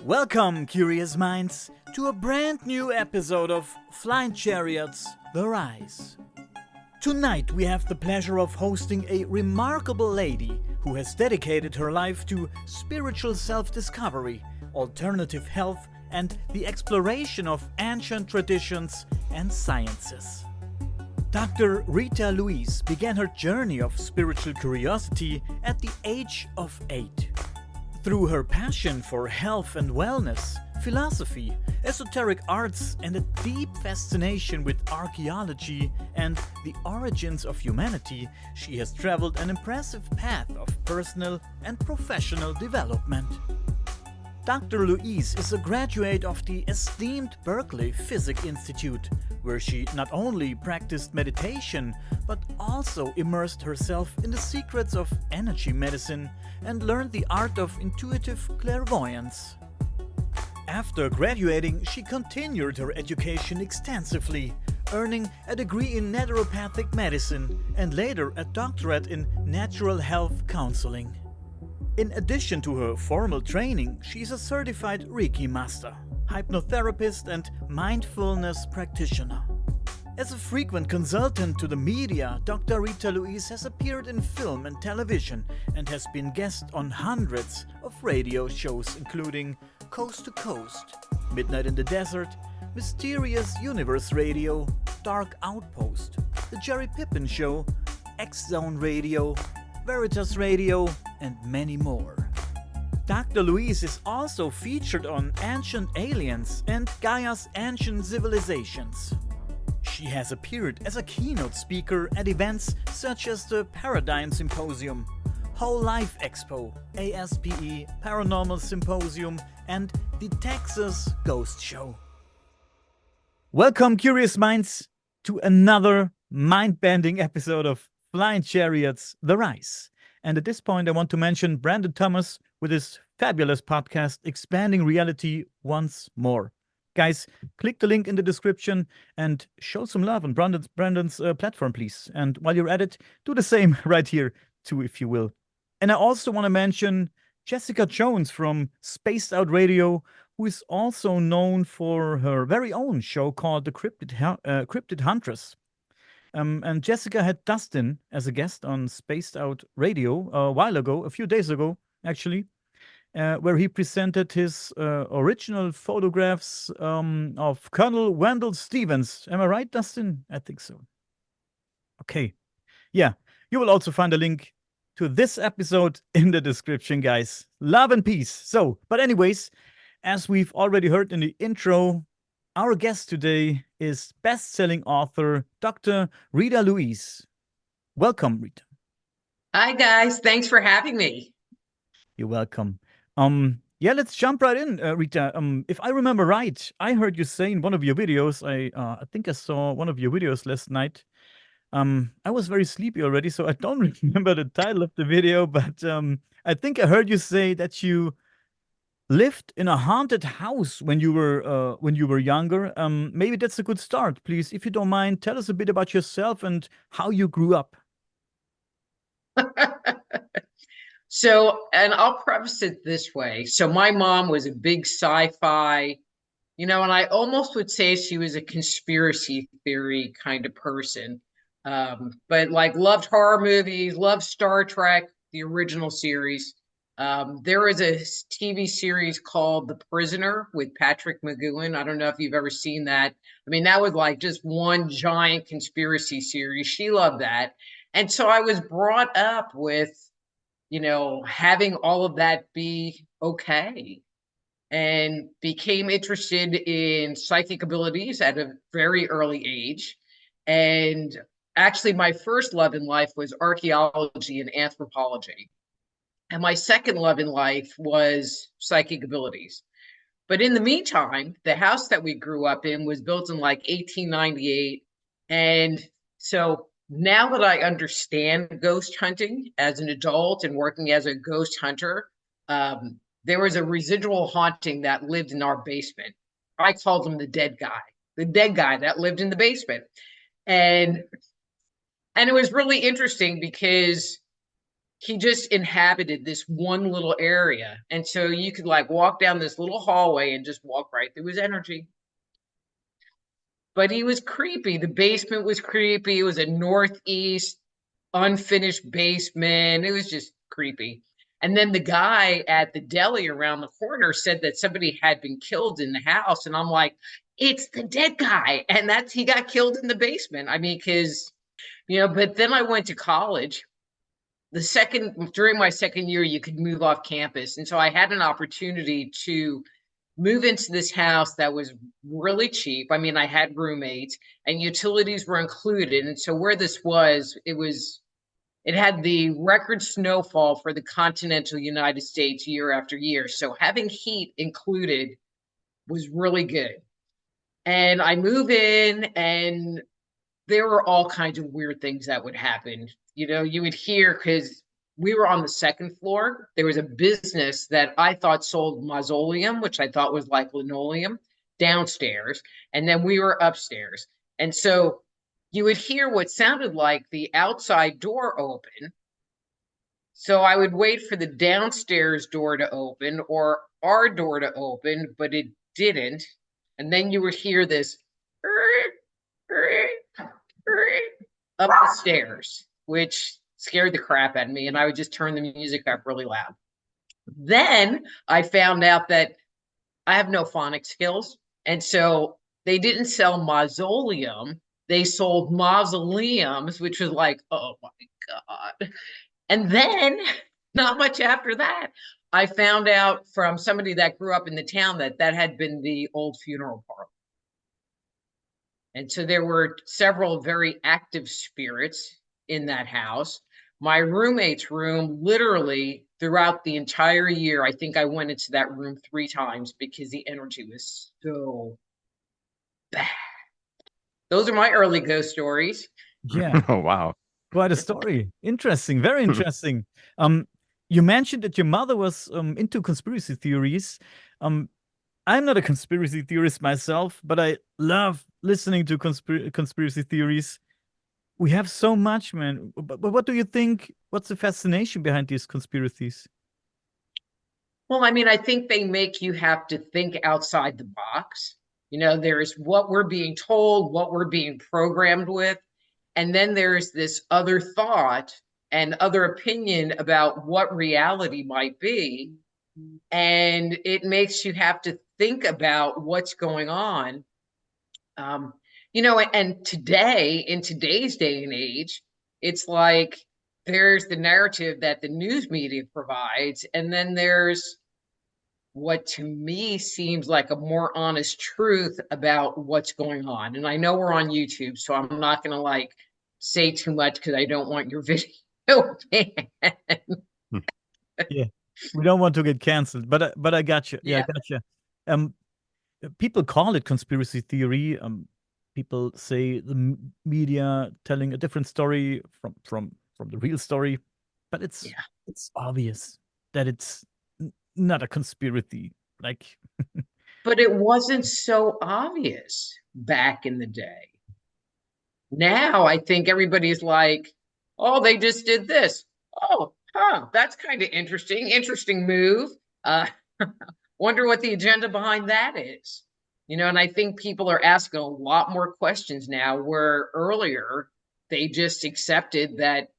Welcome, curious minds, to a brand new episode of Flying Chariots, The Rise. Tonight we have the pleasure of hosting a remarkable lady who has dedicated her life to spiritual self-discovery, alternative health, and the exploration of ancient traditions and sciences. Dr. Rita Louise began her journey of spiritual curiosity at the age of 8. Through her passion for health and wellness, philosophy, esoteric arts, and a deep fascination with archaeology and the origins of humanity, she has traveled an impressive path of personal and professional development. Dr. Louise is a graduate of the esteemed Berkeley Physics Institute, where she not only practiced meditation, but also immersed herself in the secrets of energy medicine and learned the art of intuitive clairvoyance. After graduating, she continued her education extensively, earning a degree in naturopathic medicine and later a doctorate in natural health counseling. In addition to her formal training, she is a certified Reiki master, hypnotherapist, and mindfulness practitioner. As a frequent consultant to the media, Dr. Rita Louise has appeared in film and television and has been guest on hundreds of radio shows including Coast to Coast, Midnight in the Desert, Mysterious Universe Radio, Dark Outpost, The Jerry Pippin Show, X-Zone Radio, Veritas Radio, and many more. Dr. Louise is also featured on Ancient Aliens and Gaia's Ancient Civilizations. She has appeared as a keynote speaker at events such as the Paradigm Symposium, Whole Life Expo, ASPE Paranormal Symposium, and the Texas Ghost Show. Welcome, curious minds, to another mind-bending episode of Flying Chariots, The Rise. And at this point, I want to mention Brandon Thomas with his fabulous podcast, Expanding Reality Once More. Guys, click the link in the description and show some love on Brandon's platform, please. And while you're at it, do the same right here, too, if you will. And I also want to mention Jessica Jones from Spaced Out Radio, who is also known for her very own show called The Cryptid Huntress. And Jessica had Dustin as a guest on Spaced Out Radio a few days ago, actually, where he presented his original photographs of Colonel Wendell Stevens. Am I right, Dustin? I think so. Okay. Yeah, you will also find a link to this episode in the description, guys. Love and peace. So, but anyways, as we've already heard in the intro, our guest today is best-selling author Dr. Rita Louise. Welcome, Rita. Hi, guys. Thanks for having me. You're welcome. Let's jump right in, Rita. If I remember right, I heard you say in one of your videos, I think I saw one of your videos last night. I was very sleepy already, so I don't remember the title of the video, but I think I heard you say that you lived in a haunted house when you were younger. Maybe that's a good start, please. If you don't mind, tell us a bit about yourself and how you grew up. And I'll preface it this way. So my mom was a big sci-fi, and I almost would say she was a conspiracy theory kind of person. But loved horror movies, loved Star Trek, the original series. There was a TV series called The Prisoner with Patrick McGoohan. I don't know if you've ever seen that. I mean, that was just one giant conspiracy series. She loved that. And so I was brought up with, having all of that be okay, and became interested in psychic abilities at a very early age. And actually, my first love in life was archaeology and anthropology. And my second love in life was psychic abilities. But in the meantime, the house that we grew up in was built in 1898. And so now that I understand ghost hunting as an adult and working as a ghost hunter, there was a residual haunting that lived in our basement. I called him the dead guy that lived in the basement. And it was really interesting because he just inhabited this one little area. And so you could like walk down this little hallway and just walk right through his energy. But he was creepy. The basement was creepy. It was a northeast unfinished basement. It was just creepy. And then the guy at the deli around the corner said that somebody had been killed in the house. And I'm like, it's the dead guy. And he got killed in the basement. I mean, because, but then I went to college. During my second year, you could move off campus. And so I had an opportunity to move into this house that was really cheap. I mean, I had roommates and utilities were included. And so where this was, it had the record snowfall for the continental United States year after year. So having heat included was really good. And I move in, and there were all kinds of weird things that would happen. You would hear, because we were on the second floor, there was a business that I thought sold mausoleum, which I thought was like linoleum, downstairs. And then we were upstairs. And so you would hear what sounded like the outside door open. So I would wait for the downstairs door to open or our door to open, but it didn't. And then you would hear this up the stairs, which scared the crap out of me. And I would just turn the music up really loud. Then I found out that I have no phonic skills. And so they didn't sell mausoleum. They sold mausoleums, which was like, oh my God. And then not much after that, I found out from somebody that grew up in the town that had been the old funeral parlor. And so there were several very active spirits in that house. My roommate's room, literally throughout the entire year, I think I went into that room 3 times because the energy was so bad. Those are my early ghost stories. Yeah. Oh, wow. Quite a story. Interesting. Very interesting. You mentioned that your mother was into conspiracy theories. I'm not a conspiracy theorist myself, but I love listening to conspiracy theories. We have so much, man. But what do you think? What's the fascination behind these conspiracies? Well, I mean, I think they make you have to think outside the box. There's what we're being told, what we're being programmed with. And then there's this other thought and other opinion about what reality might be. And it makes you have to think about what's going on. And today, in today's day and age, it's like there's the narrative that the news media provides, and then there's what to me seems like a more honest truth about what's going on. And I know we're on YouTube, so I'm not going to say too much because I don't want your video banned. Yeah, we don't want to get canceled, but I got you. Yeah, I got you. People call it conspiracy theory. People say the media telling a different story from the real story, but it's obvious that it's not a conspiracy. But it wasn't so obvious back in the day. Now I think everybody's like, oh, they just did this. Oh, that's kind of interesting. Interesting move. Wonder what the agenda behind that is. And I think people are asking a lot more questions now, where earlier they just accepted that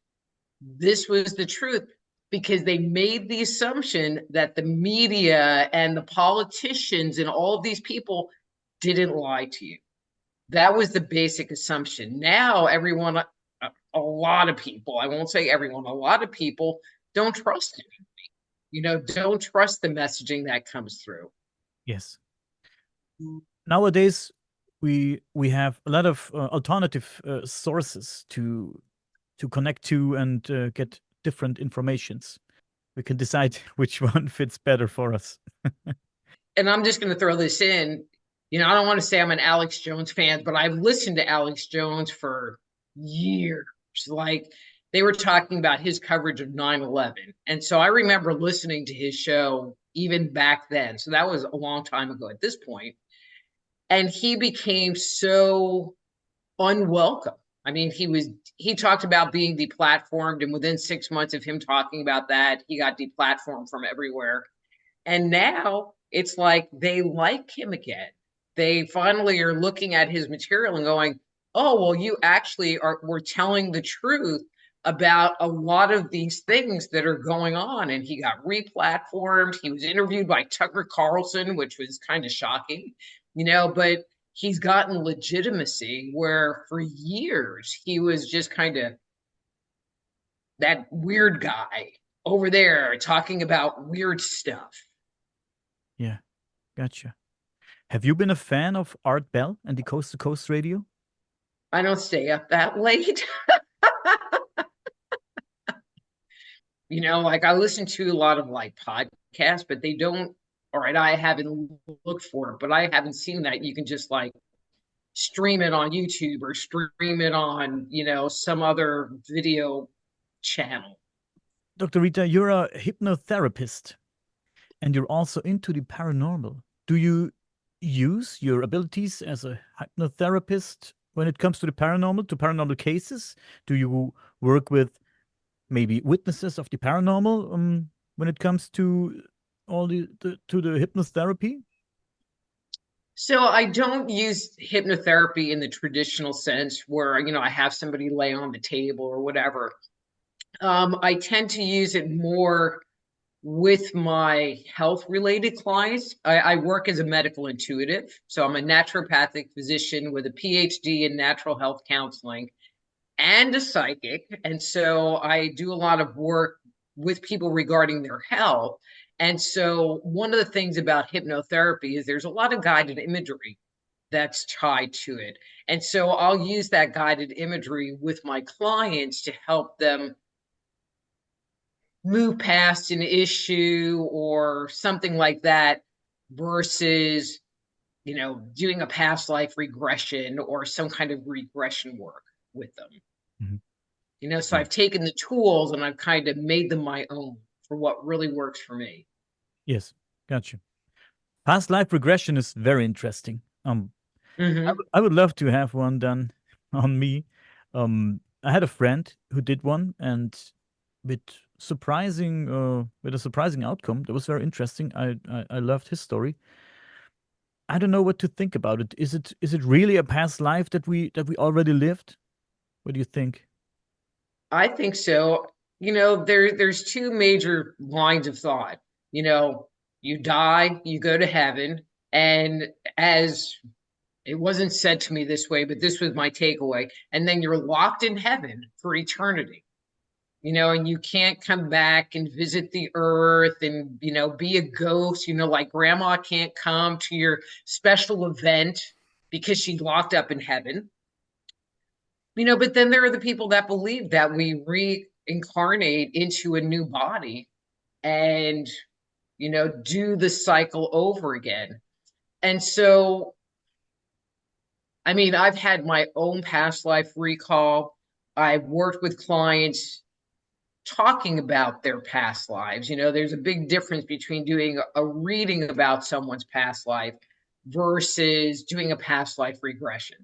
this was the truth because they made the assumption that the media and the politicians and all of these people didn't lie to you. That was the basic assumption. Now everyone, a lot of people, I won't say everyone, a lot of people don't trust anybody. Don't trust the messaging that comes through. Yes. Nowadays, we have a lot of alternative sources to connect to and get different informations. We can decide which one fits better for us. And I'm just going to throw this in. I don't want to say I'm an Alex Jones fan, but I've listened to Alex Jones for years. They were talking about his coverage of 9/11. And so I remember listening to his show even back then. So that was a long time ago at this point. And he became so unwelcome I mean, he talked about being deplatformed, and within 6 months of him talking about that, he got deplatformed from everywhere. And now it's like they like him again. They finally are looking at his material and going, "Oh, well, you actually were telling the truth about a lot of these things that are going on." And he got replatformed. He was interviewed by Tucker Carlson, which was kind of shocking, but he's gotten legitimacy where for years he was just kind of that weird guy over there talking about weird stuff. Yeah, gotcha. Have you been a fan of Art Bell and the Coast to Coast Radio? I don't stay up that late. Like I listen to a lot of like podcasts, but they don't, all right, I haven't looked for it, but I haven't seen that you can just like stream it on YouTube or stream it on, some other video channel. Dr. Rita, you're a hypnotherapist and you're also into the paranormal. Do you use your abilities as a hypnotherapist when it comes to the paranormal, to paranormal cases? Do you work with maybe witnesses of the paranormal when it comes to all to the hypnotherapy? So I don't use hypnotherapy in the traditional sense where, I have somebody lay on the table or whatever. I tend to use it more with my health related clients. I work as a medical intuitive. So I'm a naturopathic physician with a PhD in natural health counseling and a psychic. And so I do a lot of work with people regarding their health. And so one of the things about hypnotherapy is there's a lot of guided imagery that's tied to it. And so I'll use that guided imagery with my clients to help them move past an issue or something like that versus, doing a past life regression or some kind of regression work with them. Mhm. So I've taken the tools and I've kind of made them my own for what really works for me. Yes, gotcha. Past life regression is very interesting. Mm-hmm. I would love to have one done on me. I had a friend who did one, and with with a surprising outcome. That was very interesting. I loved his story. I don't know what to think about it. Is it really a past life that we already lived? What do you think? I think so. There's two major lines of thought. You die, you go to heaven, and as it wasn't said to me this way, but this was my takeaway, and then you're locked in heaven for eternity. And you can't come back and visit the earth and, be a ghost, like grandma can't come to your special event because she's locked up in heaven. But then there are the people that believe that we reincarnate into a new body and, do the cycle over again. And so, I mean, I've had my own past life recall. I've worked with clients talking about their past lives. There's a big difference between doing a reading about someone's past life versus doing a past life regression.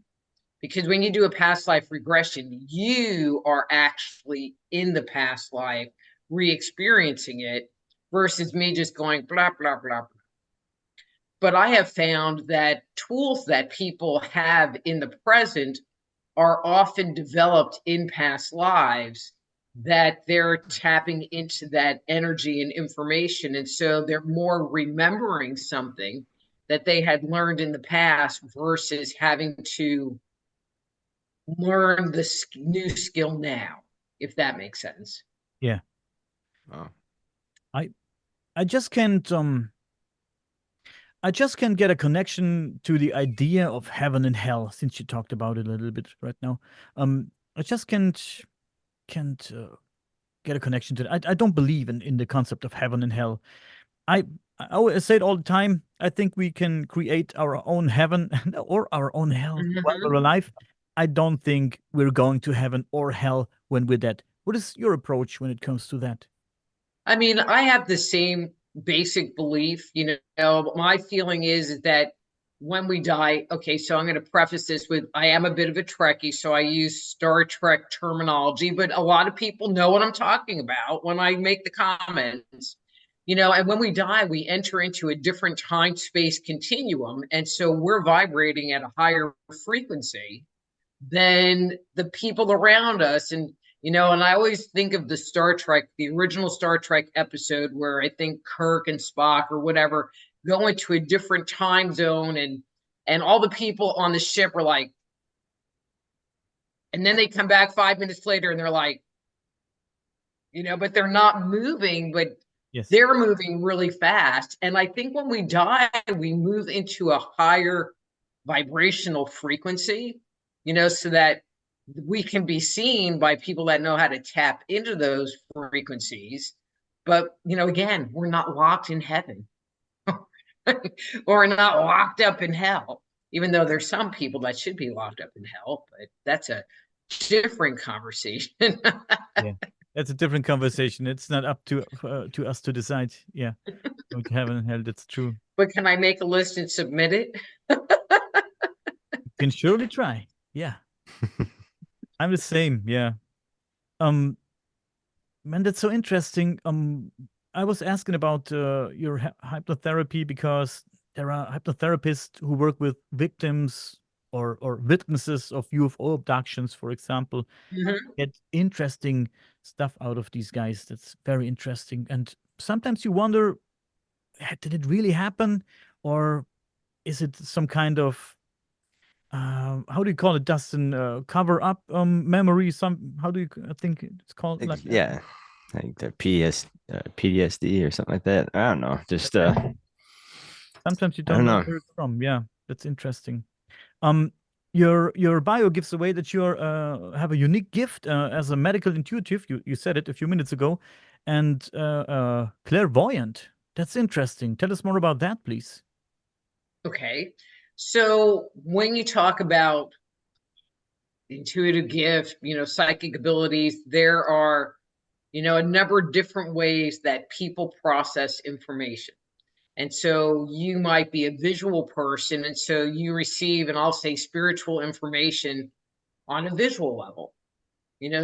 Because when you do a past life regression, you are actually in the past life, re-experiencing it versus me just going blah, blah, blah, blah. But I have found that tools that people have in the present are often developed in past lives that they're tapping into that energy and information. And so they're more remembering something that they had learned in the past versus having to learn this new skill now, if that makes sense. Yeah, Wow. I I just can't I just can't get a connection to the idea of heaven and hell since you talked about it a little bit right now. I just can't get a connection to it. I don't believe in the concept of heaven and hell. I I always say it all the time. I think we can create our own heaven or our own hell while Mm-hmm. we're alive. I don't think we're going to heaven or hell when we're dead. What is your approach when it comes to that? I mean, I have the same basic belief. My feeling is that when we die, okay, so I'm going to preface this with I am a bit of a Trekkie, so I use Star Trek terminology, but a lot of people know what I'm talking about when I make the comments. And when we die, we enter into a different time space continuum. And so we're vibrating at a higher frequency than the people around us. And I always think of the Star Trek, the original Star Trek episode where I think Kirk and Spock or whatever go into a different time zone, and all the people on the ship are like, and then they come back 5 minutes later and they're like, but they're not moving, but Yes. they're moving really fast. And I think when we die, we move into a higher vibrational frequency, so that we can be seen by people that know how to tap into those frequencies. But, again, we're not locked in heaven. Or not locked up in hell, even though there's some people that should be locked up in hell, but that's a different conversation. Yeah, that's a different conversation. It's not up to us to decide. Yeah, going to heaven and hell. That's true. But can I make a list and submit it? You can surely try. Yeah, I'm the same. Yeah. Man, that's so interesting. I was asking about your hypnotherapy because there are hypnotherapists who work with victims or witnesses of UFO abductions, for example. Get interesting stuff out of these guys. That's very interesting. And sometimes you wonder, did it really happen, or is it some kind of how do you call it, Dustin? Cover up memory? How do you I think it's called like that? Yeah, like the PTSD or something like that. I don't know. Just Sometimes you I don't don't know know. where it's from. Yeah, that's interesting. Um, your bio gives away that you have a unique gift as a medical intuitive. You said it a few minutes ago, and clairvoyant. That's interesting. Tell us more about that, please. Okay. So when you talk about intuitive gift, psychic abilities, there are, a number of different ways that people process information. And so you might be a visual person, and so you receive, and I'll say spiritual information on a visual level.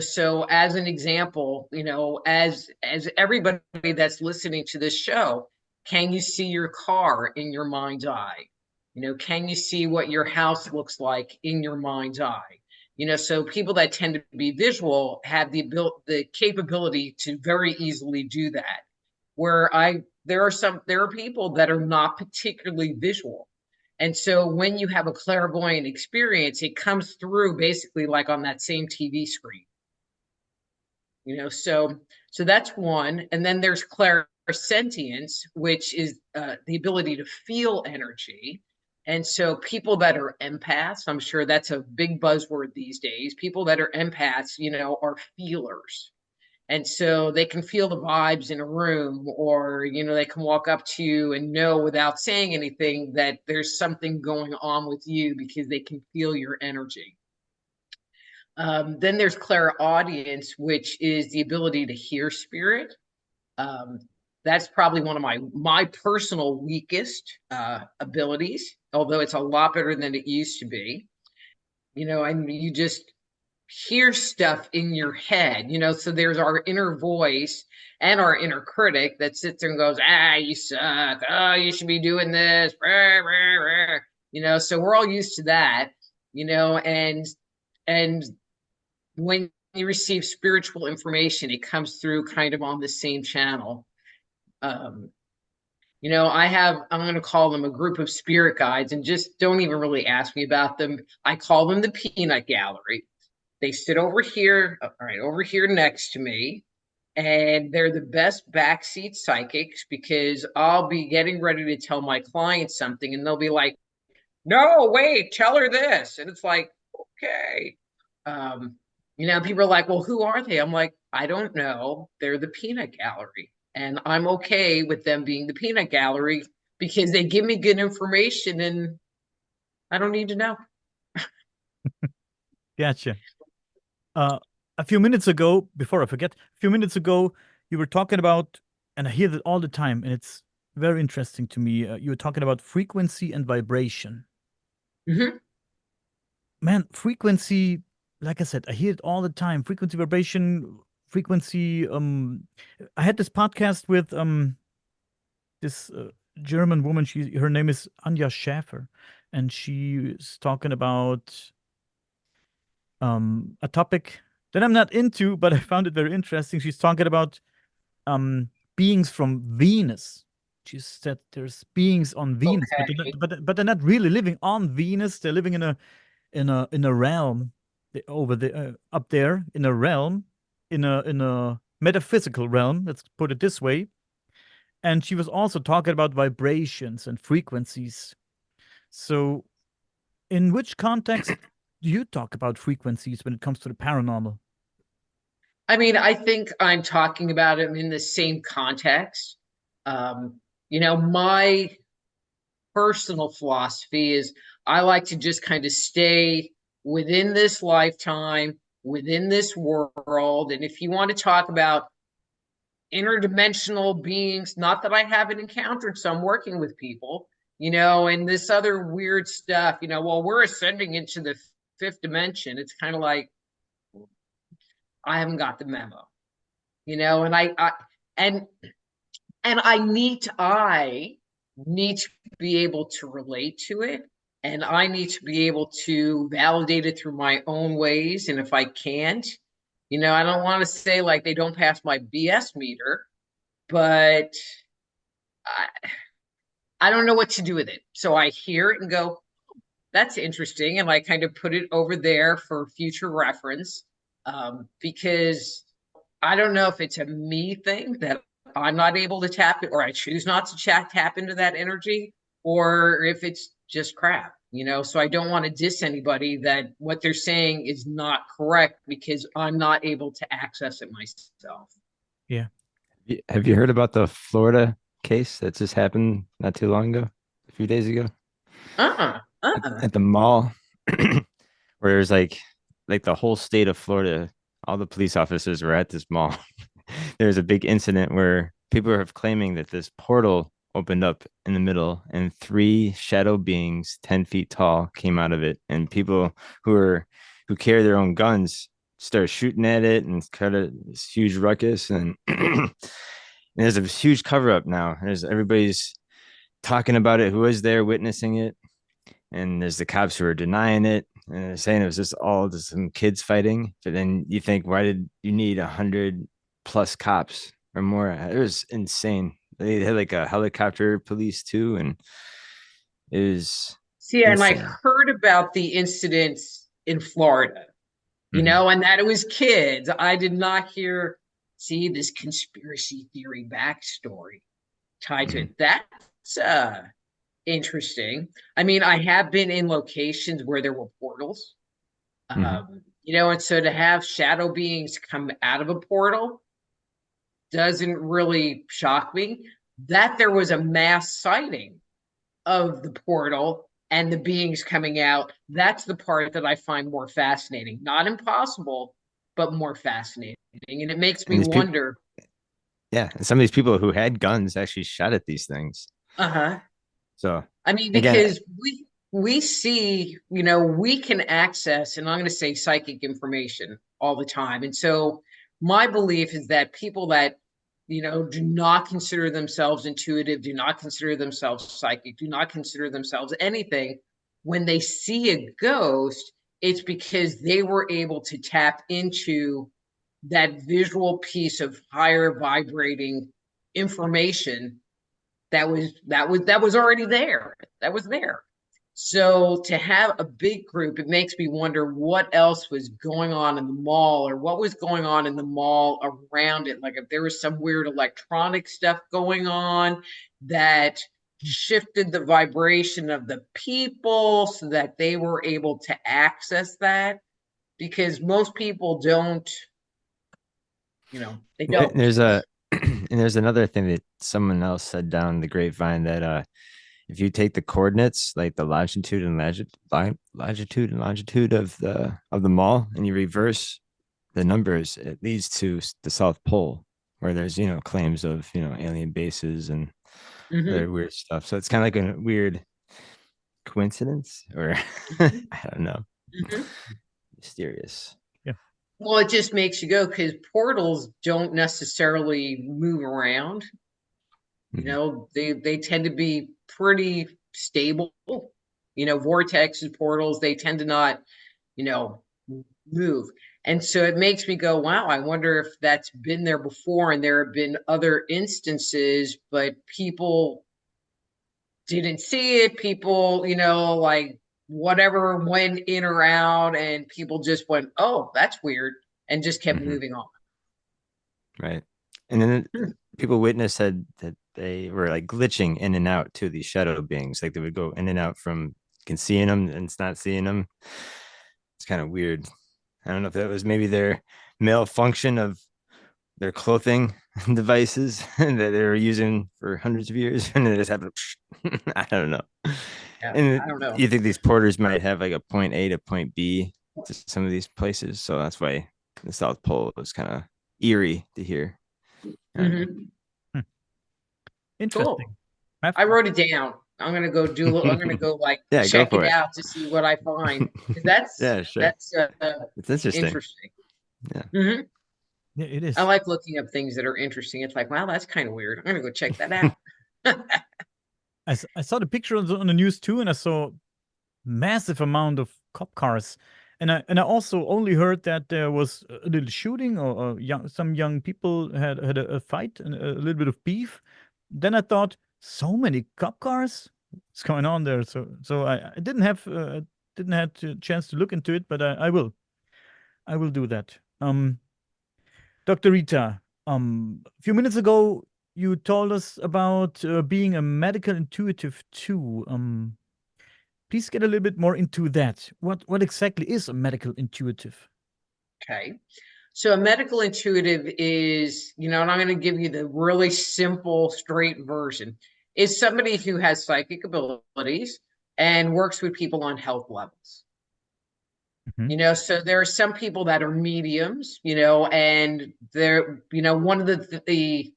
So as an example, as everybody that's listening to this show, can you see your car in your mind's eye? Can you see what your house looks like in your mind's eye? So people that tend to be visual have the capability to very easily do that. There are people that are not particularly visual. And so when you have a clairvoyant experience, it comes through basically like on that same TV screen. So that's one. And then there's clairsentience, which is the ability to feel energy. And so people that are empaths, I'm sure that's a big buzzword these days. People that are empaths, are feelers. And so they can feel the vibes in a room, or, they can walk up to you and know without saying anything that there's something going on with you because they can feel your energy. Then there's clairaudience, which is the ability to hear spirit. That's probably one of my personal weakest abilities, although it's a lot better than it used to be. And you just hear stuff in your head, so there's our inner voice and our inner critic that sits there and goes, you suck, oh, you should be doing this, so we're all used to that, and when you receive spiritual information, it comes through kind of on the same channel. I'm going to call them a group of spirit guides, and just don't even really ask me about them. I call them the peanut gallery. They sit over here, right over here next to me, and they're the best backseat psychics because I'll be getting ready to tell my client something, and they'll be like, "No, wait, tell her this," and it's like, okay. People are like, "Well, who are they?" I'm like, "I don't know. They're the peanut gallery, and I'm okay with them being the peanut gallery because they give me good information, and I don't need to know." Gotcha. A few minutes ago, before I forget, a few minutes ago, you were talking about, and I hear that all the time, and it's very interesting to me. You were talking about frequency and vibration. Mhm. Man, frequency, like I said, I hear it all the time. Frequency, vibration, frequency. I had this podcast with this German woman. Her name is Anja Schäfer, and she's talking about a topic that I'm not into, but I found it very interesting. She's talking about um beings from Venus. She said there's beings on Venus, but Okay. they're not really living on Venus. They're living in a realm over the up there in a realm in a metaphysical realm. Let's put it this way. And she was also talking about vibrations and frequencies. So, in which context do you talk about frequencies when it comes to the paranormal? I mean, I think I'm talking about it in the same context. My personal philosophy is I like to just kind of stay within this lifetime, within this world. And if you want to talk about interdimensional beings, not that I haven't encountered some working with people, and this other weird stuff, well, we're ascending into the fifth dimension. It's kind of like, I haven't got the memo, and and I need to be able to relate to it, and I need to be able to validate it through my own ways. And if I can't, I don't want to say like they don't pass my BS meter, but I, I don't know what to do with it. So I hear it and go, that's interesting. And I kind of put it over there for future reference, because I don't know if it's a me thing that I'm not able to tap it, or I choose not to tap into that energy, or if it's just crap, So I don't want to diss anybody that what they're saying is not correct because I'm not able to access it myself. Yeah. Have you heard about the Florida case that just happened not too long ago, a few days ago, Uh-uh. at, Uh-uh. at the mall, where there's like the whole state of Florida, all the police officers were at this mall. There's a big incident where people are claiming that this portal opened up in the middle and three shadow beings 10 feet tall came out of it, and people who carry their own guns start shooting at it and kind of this huge ruckus, and there's a huge cover up now. There's everybody's talking about it, who was there witnessing it, and there's the cops who are denying it, and they're saying it was just some kids fighting. But then you think, why did you need 100+ cops or more? It was insane. They had like a helicopter police too, and it was See, and I insane. heard about the incidents in Florida, Mhm. and that it was kids. I did not hear, see, this conspiracy theory backstory tied to Mhm. it. That's interesting. I mean, I have been in locations where there were portals, Mhm. and so to have shadow beings come out of a portal doesn't really shock me. That there was a mass sighting of the portal and the beings coming out, that's the part that I find more fascinating. Not impossible, but more fascinating. And it makes And me these people, wonder. yeah, and some of these people who had guns actually shot at these things. Uh-huh. So I mean, again, because we see, we can access, and I'm going to say psychic information all the time. And so my belief is that people that, do not consider themselves intuitive, do not consider themselves psychic, do not consider themselves anything, when they see a ghost, it's because they were able to tap into that visual piece of higher vibrating information that was already there. That was there. So to have a big group, it makes me wonder what else was going on in the mall, or what was going on in the mall around it. Like if there was some weird electronic stuff going on that shifted the vibration of the people so that they were able to access that, because most people don't, they don't. there's a and there's another thing that someone else said down the grapevine, that if you take the coordinates, like the longitude and longitude of the mall, and you reverse the numbers, it leads to the South Pole, where there's claims of alien bases and Hmm. other weird stuff. So it's kind of like a weird coincidence, or Hmm. I don't know, Hmm. mysterious. Yeah. Well, it just makes you go because portals don't necessarily move around. Mhm. They tend to be pretty stable. Vortexes, portals, they tend to not, you know, move. And so it makes me go, wow, I wonder if that's been there before and there have been other instances, but people didn't see it. People, like whatever went in or out, and people just went, oh, that's weird, and just kept Mhm. moving on. Right. And then Hmm. people witnessed said that they were like glitching in and out to these shadow beings. Like they would go in and out from can seeing them and it's not seeing them. It's kind of weird. I don't know if that was maybe their malfunction of their clothing devices that they were using for hundreds of years, and they just happened. I don't know. Yeah, I And don't know. you think these porters might have like a point A to point B to some of these places, so that's why the South Pole is kind of eerie to hear. I don't know. Hmm. Hmm. Cool. Interesting. I've, I wrote it down. I'm gonna go like Yeah, go check it for it. out to see what I find. 'Cause that's Yeah, sure. that's It's interesting. interesting. Yeah. Hmm. yeah, it I is. like looking up things that are interesting. It's like, wow, that's kind of weird. I'm gonna go check that out. I saw the picture on the news too, and I saw massive amount of cop cars. And I also only heard that there was a little shooting, or some young people had a fight and a little bit of beef. Then I thought, so many cop cars, what's going on there? So I didn't have a chance to look into it, but I will do that. Dr. Rita, a few minutes ago you told us about being a medical intuitive too. Please get a little bit more into that. What exactly is a medical intuitive? Okay. So a medical intuitive is, and I'm going to give you the really simple, straight version, is somebody who has psychic abilities and works with people on health levels. Mhm. So there are some people that are mediums, and they're, one of the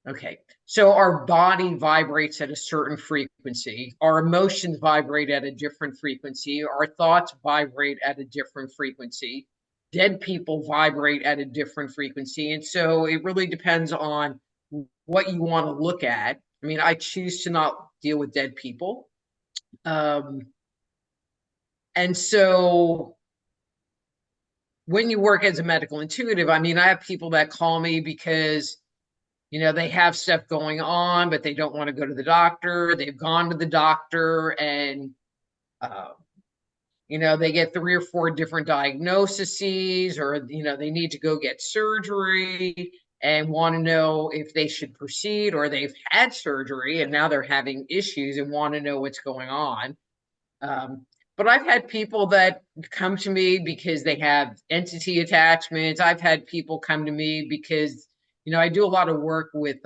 okay. So our body vibrates at a certain frequency. Our emotions vibrate at a different frequency. Our thoughts vibrate at a different frequency. Dead people vibrate at a different frequency. And so it really depends on what you want to look at. I mean, I choose to not deal with dead people. Um, and so when you work as a medical intuitive, I mean, I have people that call me because they have stuff going on, but they don't want to go to the doctor. They've gone to the doctor and, uh, they get 3 or 4 different diagnoses, or, they need to go get surgery and want to know if they should proceed, or they've had surgery and now they're having issues and want to know what's going on. Um, but I've had people that come to me because they have entity attachments. I've had people come to me because, I do a lot of work with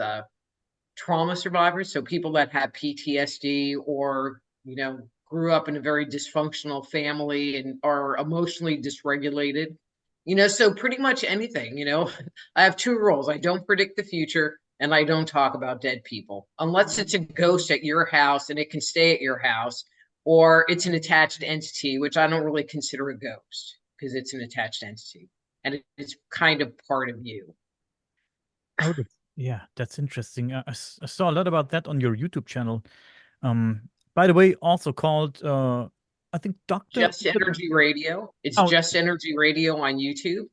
trauma survivors, so people that have PTSD, or grew up in a very dysfunctional family and are emotionally dysregulated. So pretty much anything. I have 2 rules: I don't predict the future, and I don't talk about dead people unless it's a ghost at your house and it can stay at your house, or it's an attached entity, which I don't really consider a ghost because it's an attached entity and it's kind of part of you. Oh, yeah, that's interesting. I saw a lot about that on your YouTube channel. Um, by the way, also called I think Doctor. Just Energy Radio. It's Oh, Just Energy Radio on YouTube.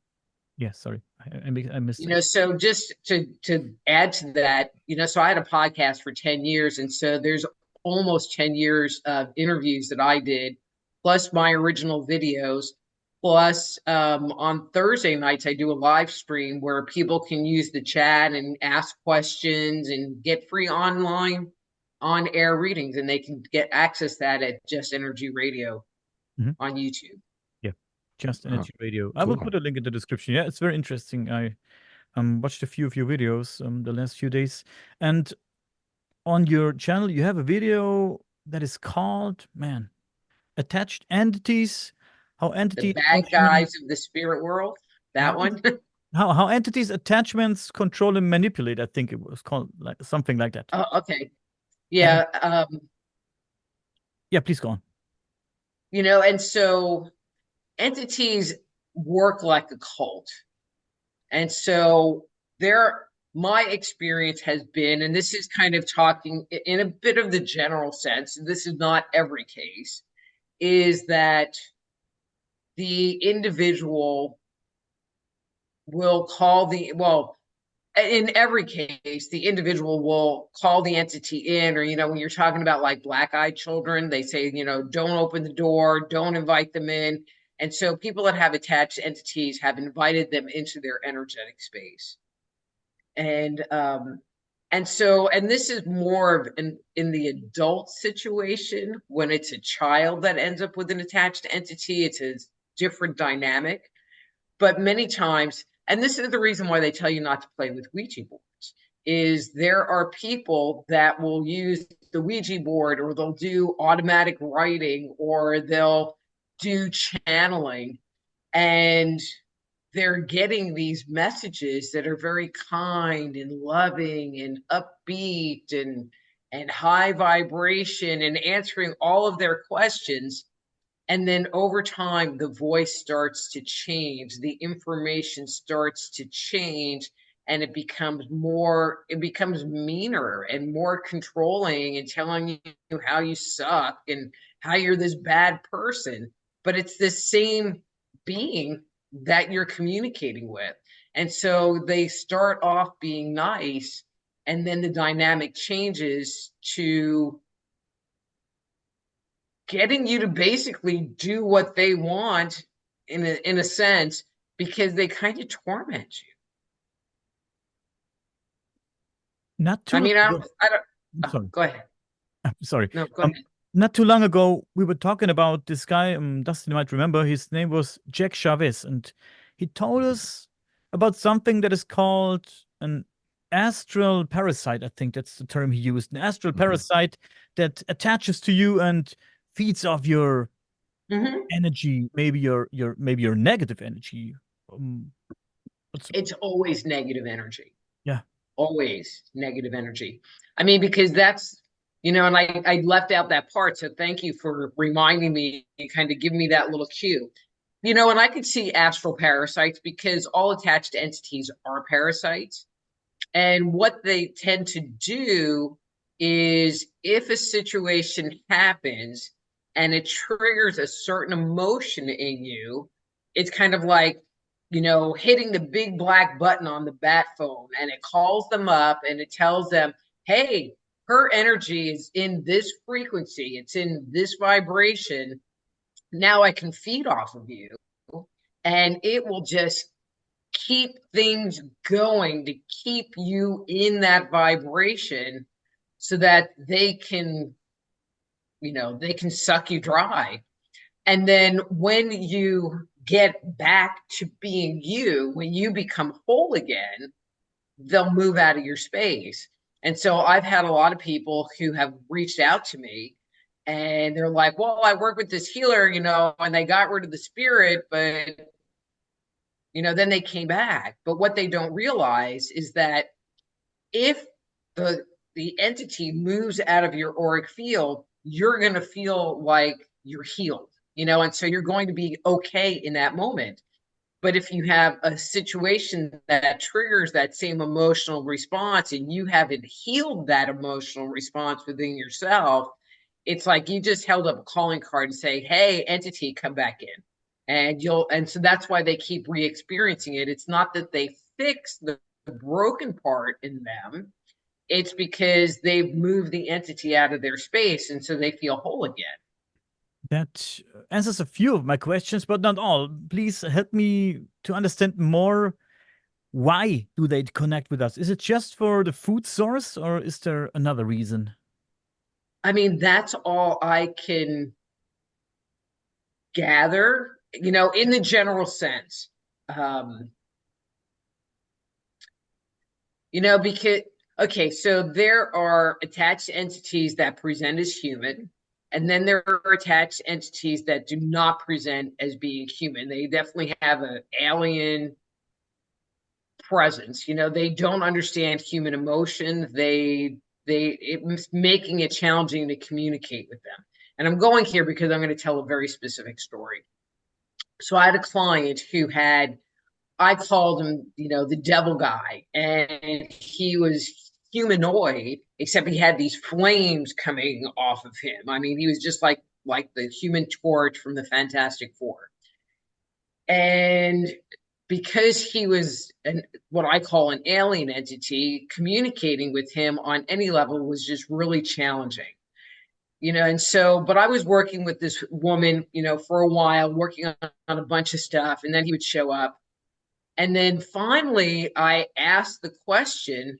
yeah. Sorry, I missed it. So just to add to that, so I had a podcast for 10 years, and so there's almost 10 years of interviews that I did, plus my original videos, plus on Thursday nights I do a live stream where people can use the chat and ask questions and get free online on air readings, and they can get access that at Just Energy Radio Mhm. on YouTube. Yeah, Just Oh, Energy Radio. I will cool. put a link in the description. Yeah, it's very interesting. I watched a few of your videos the last few days, and on your channel you have a video that is called, man, attached entities, how The entities bad functioning. guys of the spirit world, How that one. How entities, attachments control and manipulate. I think it was called like something like that. Oh, okay. And Yeah. yeah, please go on. And so entities work like a cult. And so my experience has been, and this is kind of talking in a bit of the general sense, and this is not every case, is that the individual will call in every case, the individual will call the entity in, or, when you're talking about like black-eyed children, they say, don't open the door, don't invite them in. And so people that have attached entities have invited them into their energetic space. And this is more of in the adult situation. When it's a child that ends up with an attached entity, it's a different dynamic. But many times, and this is the reason why they tell you not to play with Ouija boards, is there are people that will use the Ouija board, or they'll do automatic writing, or they'll do channeling, and they're getting these messages that are very kind and loving and upbeat and high vibration, and answering all of their questions. And then over time, the voice starts to change, the information starts to change, and it becomes meaner and more controlling, and telling you how you suck and how you're this bad person. But it's the same being that you're communicating with. And so they start off being nice, and then the dynamic changes to getting you to basically do what they want, in a sense, because they kind of torment you. Not too I long mean, ago. I don't, I'm sorry. go ahead. I'm sorry. No, go ahead. Not too long ago, we were talking about this guy. Dustin might remember. His name was Jack Chavez, and he told us about something that is called an astral parasite. I think that's the term he used. An astral parasite that attaches to you and feeds off your energy, maybe your negative energy. It's always negative energy. Yeah. Always negative energy. I mean, because that's, and I left out that part. So thank you for reminding me, and kind of giving me that little cue. And I could see astral parasites, because all attached entities are parasites. And what they tend to do is, if a situation happens and it triggers a certain emotion in you, it's kind of like, hitting the big black button on the bat phone, and it calls them up and it tells them, hey, her energy is in this frequency, it's in this vibration. Now I can feed off of you. And it will just keep things going to keep you in that vibration, so that they can suck you dry. And then when you get back to being you, when you become whole again, they'll move out of your space. And so I've had a lot of people who have reached out to me, and they're like, well, I work with this healer, and they got rid of the spirit, but then they came back. But what they don't realize is that if the entity moves out of your auric field, you're going to feel like you're healed, and so you're going to be okay in that moment. But if you have a situation that triggers that same emotional response, and you haven't healed that emotional response within yourself, it's like you just held up a calling card and say, hey, entity, come back in. And so that's why they keep re-experiencing it. It's not that they fix the broken part in them. It's because they've moved the entity out of their space, and so they feel whole again. That answers a few of my questions, but not all. Please help me to understand more. Why do they connect with us? Is it just for the food source, or is there another reason? I mean, that's all I can gather, in the general sense. Because, okay, so there are attached entities that present as human, and then there are attached entities that do not present as being human. They definitely have an alien presence. You know, they don't understand human emotion. It's making it challenging to communicate with them. And I'm going here because I'm going to tell a very specific story. So I had a client who had, I called him, you know, the devil guy, and he was humanoid, except he had these flames coming off of him. I mean, he was just like the Human Torch from the Fantastic Four. And because he was what I call an alien entity, communicating with him on any level was just really challenging. You know, and so, but I was working with this woman, you know, for a while, working on a bunch of stuff, and then he would show up. And then finally, I asked the question,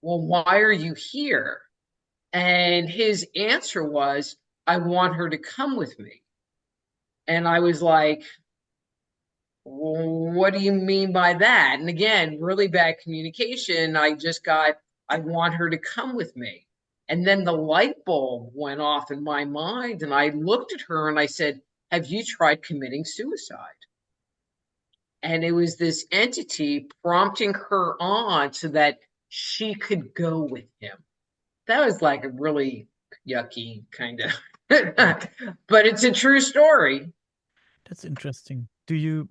well, why are you here? And his answer was, I want her to come with me. And I was like, well, what do you mean by that? And again, really bad communication. I want her to come with me. And then the light bulb went off in my mind. And I looked at her and I said, have you tried committing suicide? And it was this entity prompting her on so that she could go with him. That was like a really yucky kind of, but it's a true story. That's interesting. And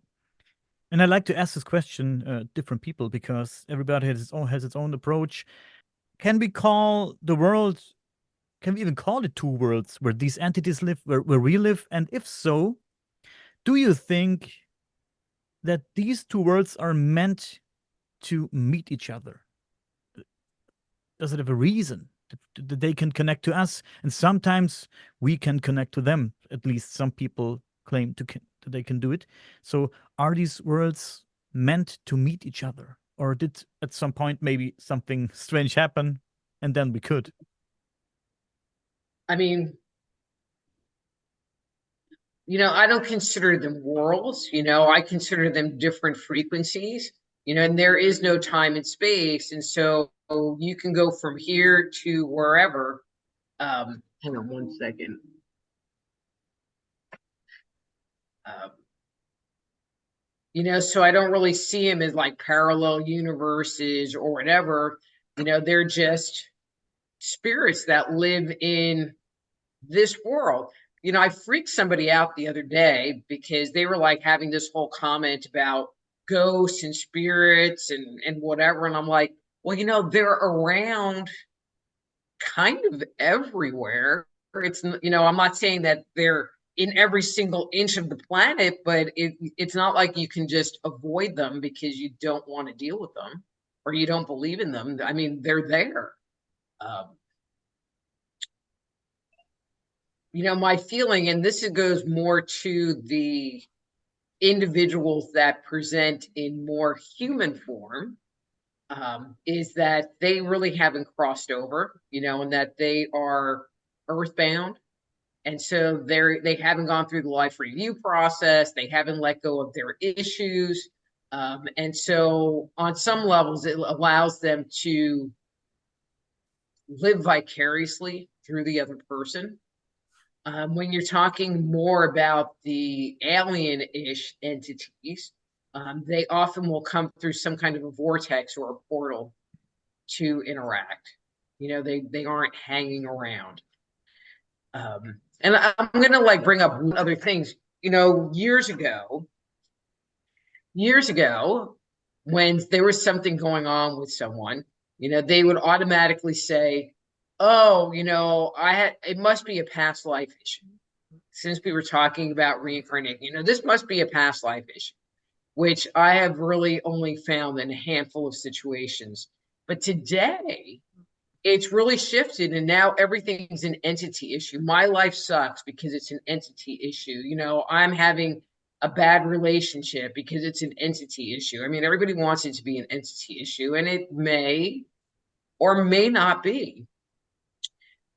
I like to ask this question different people because everybody has its own approach. Can we even call it two worlds where these entities live, where we live? And if so, do you think that these two worlds are meant to meet each other? Does it have a reason that they can connect to us, and sometimes we can connect to them? At least some people claim that they can do it. So are these worlds meant to meet each other, or did at some point maybe something strange happen and then we could? I mean, you know, I don't consider them worlds, you know, I consider them different frequencies, you know, and there is no time and space. And so you can go from here to wherever. Hang on one second. You know, so I don't really see them as like parallel universes or whatever. You know, they're just spirits that live in this world. You know, I freaked somebody out the other day because they were like having this whole comment about ghosts and spirits and whatever. And I'm like, well, you know, they're around kind of everywhere. It's, you know, I'm not saying that they're in every single inch of the planet, but it's not like you can just avoid them because you don't want to deal with them or you don't believe in them. I mean, they're there. You know, my feeling, and this goes more to the individuals that present in more human form, is that they really haven't crossed over, you know, and that they are earthbound. And so they haven't gone through the life review process. They haven't let go of their issues. And so on some levels, it allows them to live vicariously through the other person. When you're talking more about the alien-ish entities, they often will come through some kind of a vortex or a portal to interact. You know, they aren't hanging around. And I'm going to like bring up other things. You know, years ago, when there was something going on with someone, you know, they would automatically say, oh, you know, it must be a past life issue. Since we were talking about reincarnating, you know, this must be a past life issue, which I have really only found in a handful of situations. But today, it's really shifted, and now everything's an entity issue. My life sucks because it's an entity issue. You know, I'm having a bad relationship because it's an entity issue. I mean, everybody wants it to be an entity issue, and it may or may not be.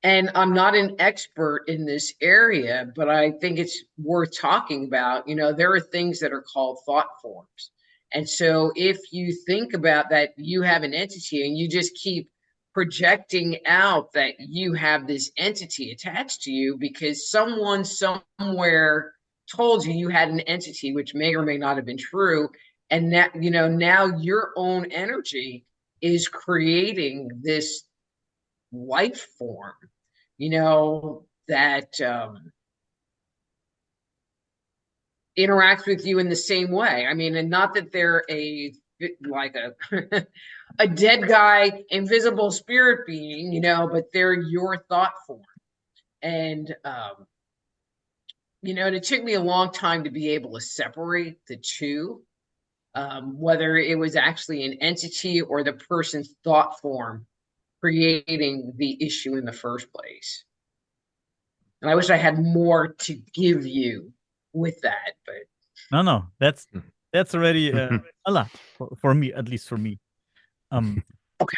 And I'm not an expert in this area, but I think it's worth talking about. You know, there are things that are called thought forms. And so if you think about that, you have an entity and you just keep projecting out that you have this entity attached to you because someone somewhere told you you had an entity, which may or may not have been true. And that, now your own energy is creating this life form, that interacts with you in the same way. I mean, and not that they're like a a dead guy, invisible spirit being, but they're your thought form. And it took me a long time to be able to separate the two, whether it was actually an entity or the person's thought form creating the issue in the first place. And I wish I had more to give you with that, but no, that's already a lot for me, at least for me. okay.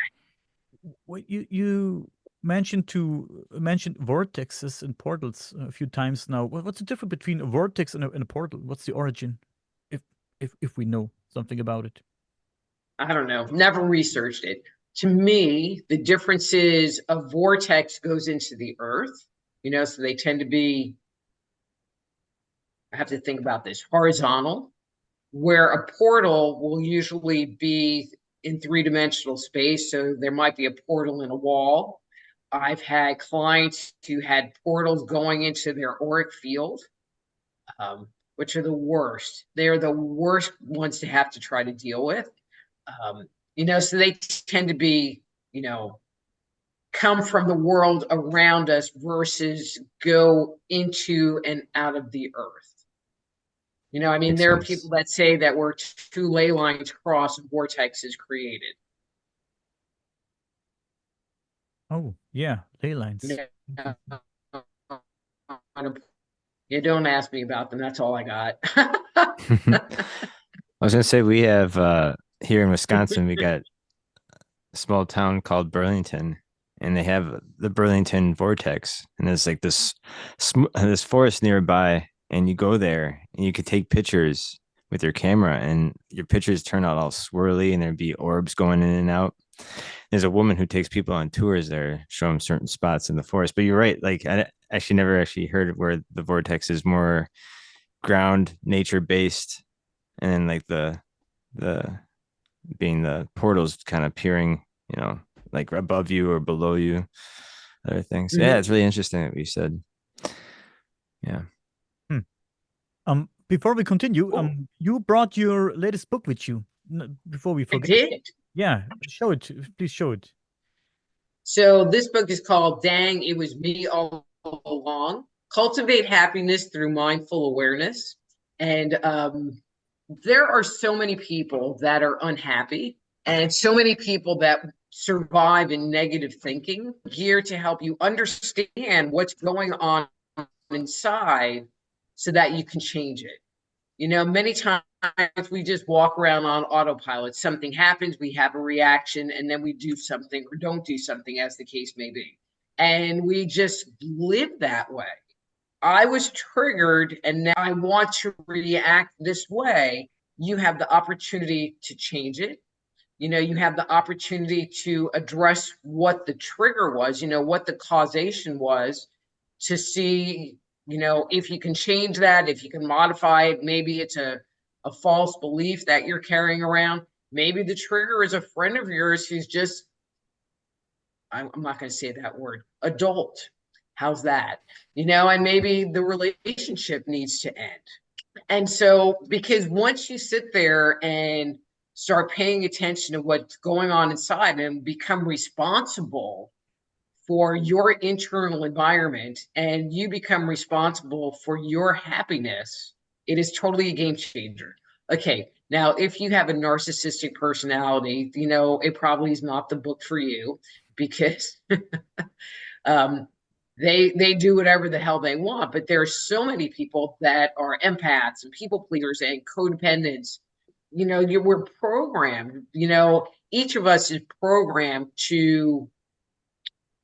What you mentioned vortexes and portals a few times now. What's the difference between a vortex and a portal? What's the origin, if we know something about it? I don't know. Never researched it. To me, the difference is a vortex goes into the earth, so they tend to be, I have to think about this, horizontal, where a portal will usually be in three-dimensional space. So there might be a portal in a wall. I've had clients who had portals going into their auric field, which are the worst. They're the worst ones to have to try to deal with. So they tend to be, come from the world around us versus go into and out of the earth. I mean, there are people that say that where two ley lines cross, a vortex is created. Oh, yeah, ley lines. You don't ask me about them. That's all I got. I was gonna say we have here in Wisconsin, we got a small town called Burlington, and they have the Burlington Vortex, and there's like this forest nearby, and you go there and you could take pictures with your camera, and your pictures turn out all swirly, and there'd be orbs going in and out. There's a woman who takes people on tours there, show them certain spots in the forest. But you're right, like I actually never actually heard where the vortex is more ground nature based, and then like the being the portals kind of peering, like above you or below you, other things. Yeah, it's really interesting that we said. Yeah. Before we continue, you brought your latest book with you. Before we forget. I did. Yeah, show it. Please show it. So this book is called Dang, It Was Me All Along. Cultivate Happiness Through Mindful Awareness. And there are so many people that are unhappy and so many people that survive in negative thinking, here to help you understand what's going on inside so that you can change it. Many times we just walk around on autopilot. Something happens, we have a reaction, and then we do something or don't do something, as the case may be. And we just live that way. I was triggered, and now I want to react this way. You have the opportunity to change it. You have the opportunity to address what the trigger was, what the causation was, to see, if you can change that, if you can modify it. Maybe it's a false belief that you're carrying around. Maybe the trigger is a friend of yours who's just, I'm not going to say that word, adult. How's that? And maybe the relationship needs to end. And so, because once you sit there and start paying attention to what's going on inside and become responsible for your internal environment, and you become responsible for your happiness, it is totally a game changer. Okay, now if you have a narcissistic personality, it probably is not the book for you, because they do whatever the hell they want. But there are so many people that are empaths and people pleasers and codependents. We're programmed, each of us is programmed to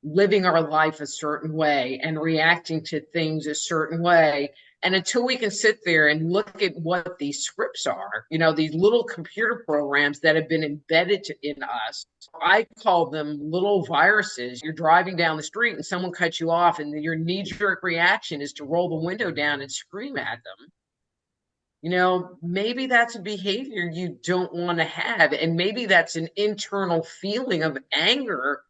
living our life a certain way and reacting to things a certain way. And until we can sit there and look at what these scripts are, these little computer programs that have been embedded in us, I call them little viruses. You're driving down the street and someone cuts you off, and your knee-jerk reaction is to roll the window down and scream at them. maybe that's a behavior you don't want to have. And maybe that's an internal feeling of anger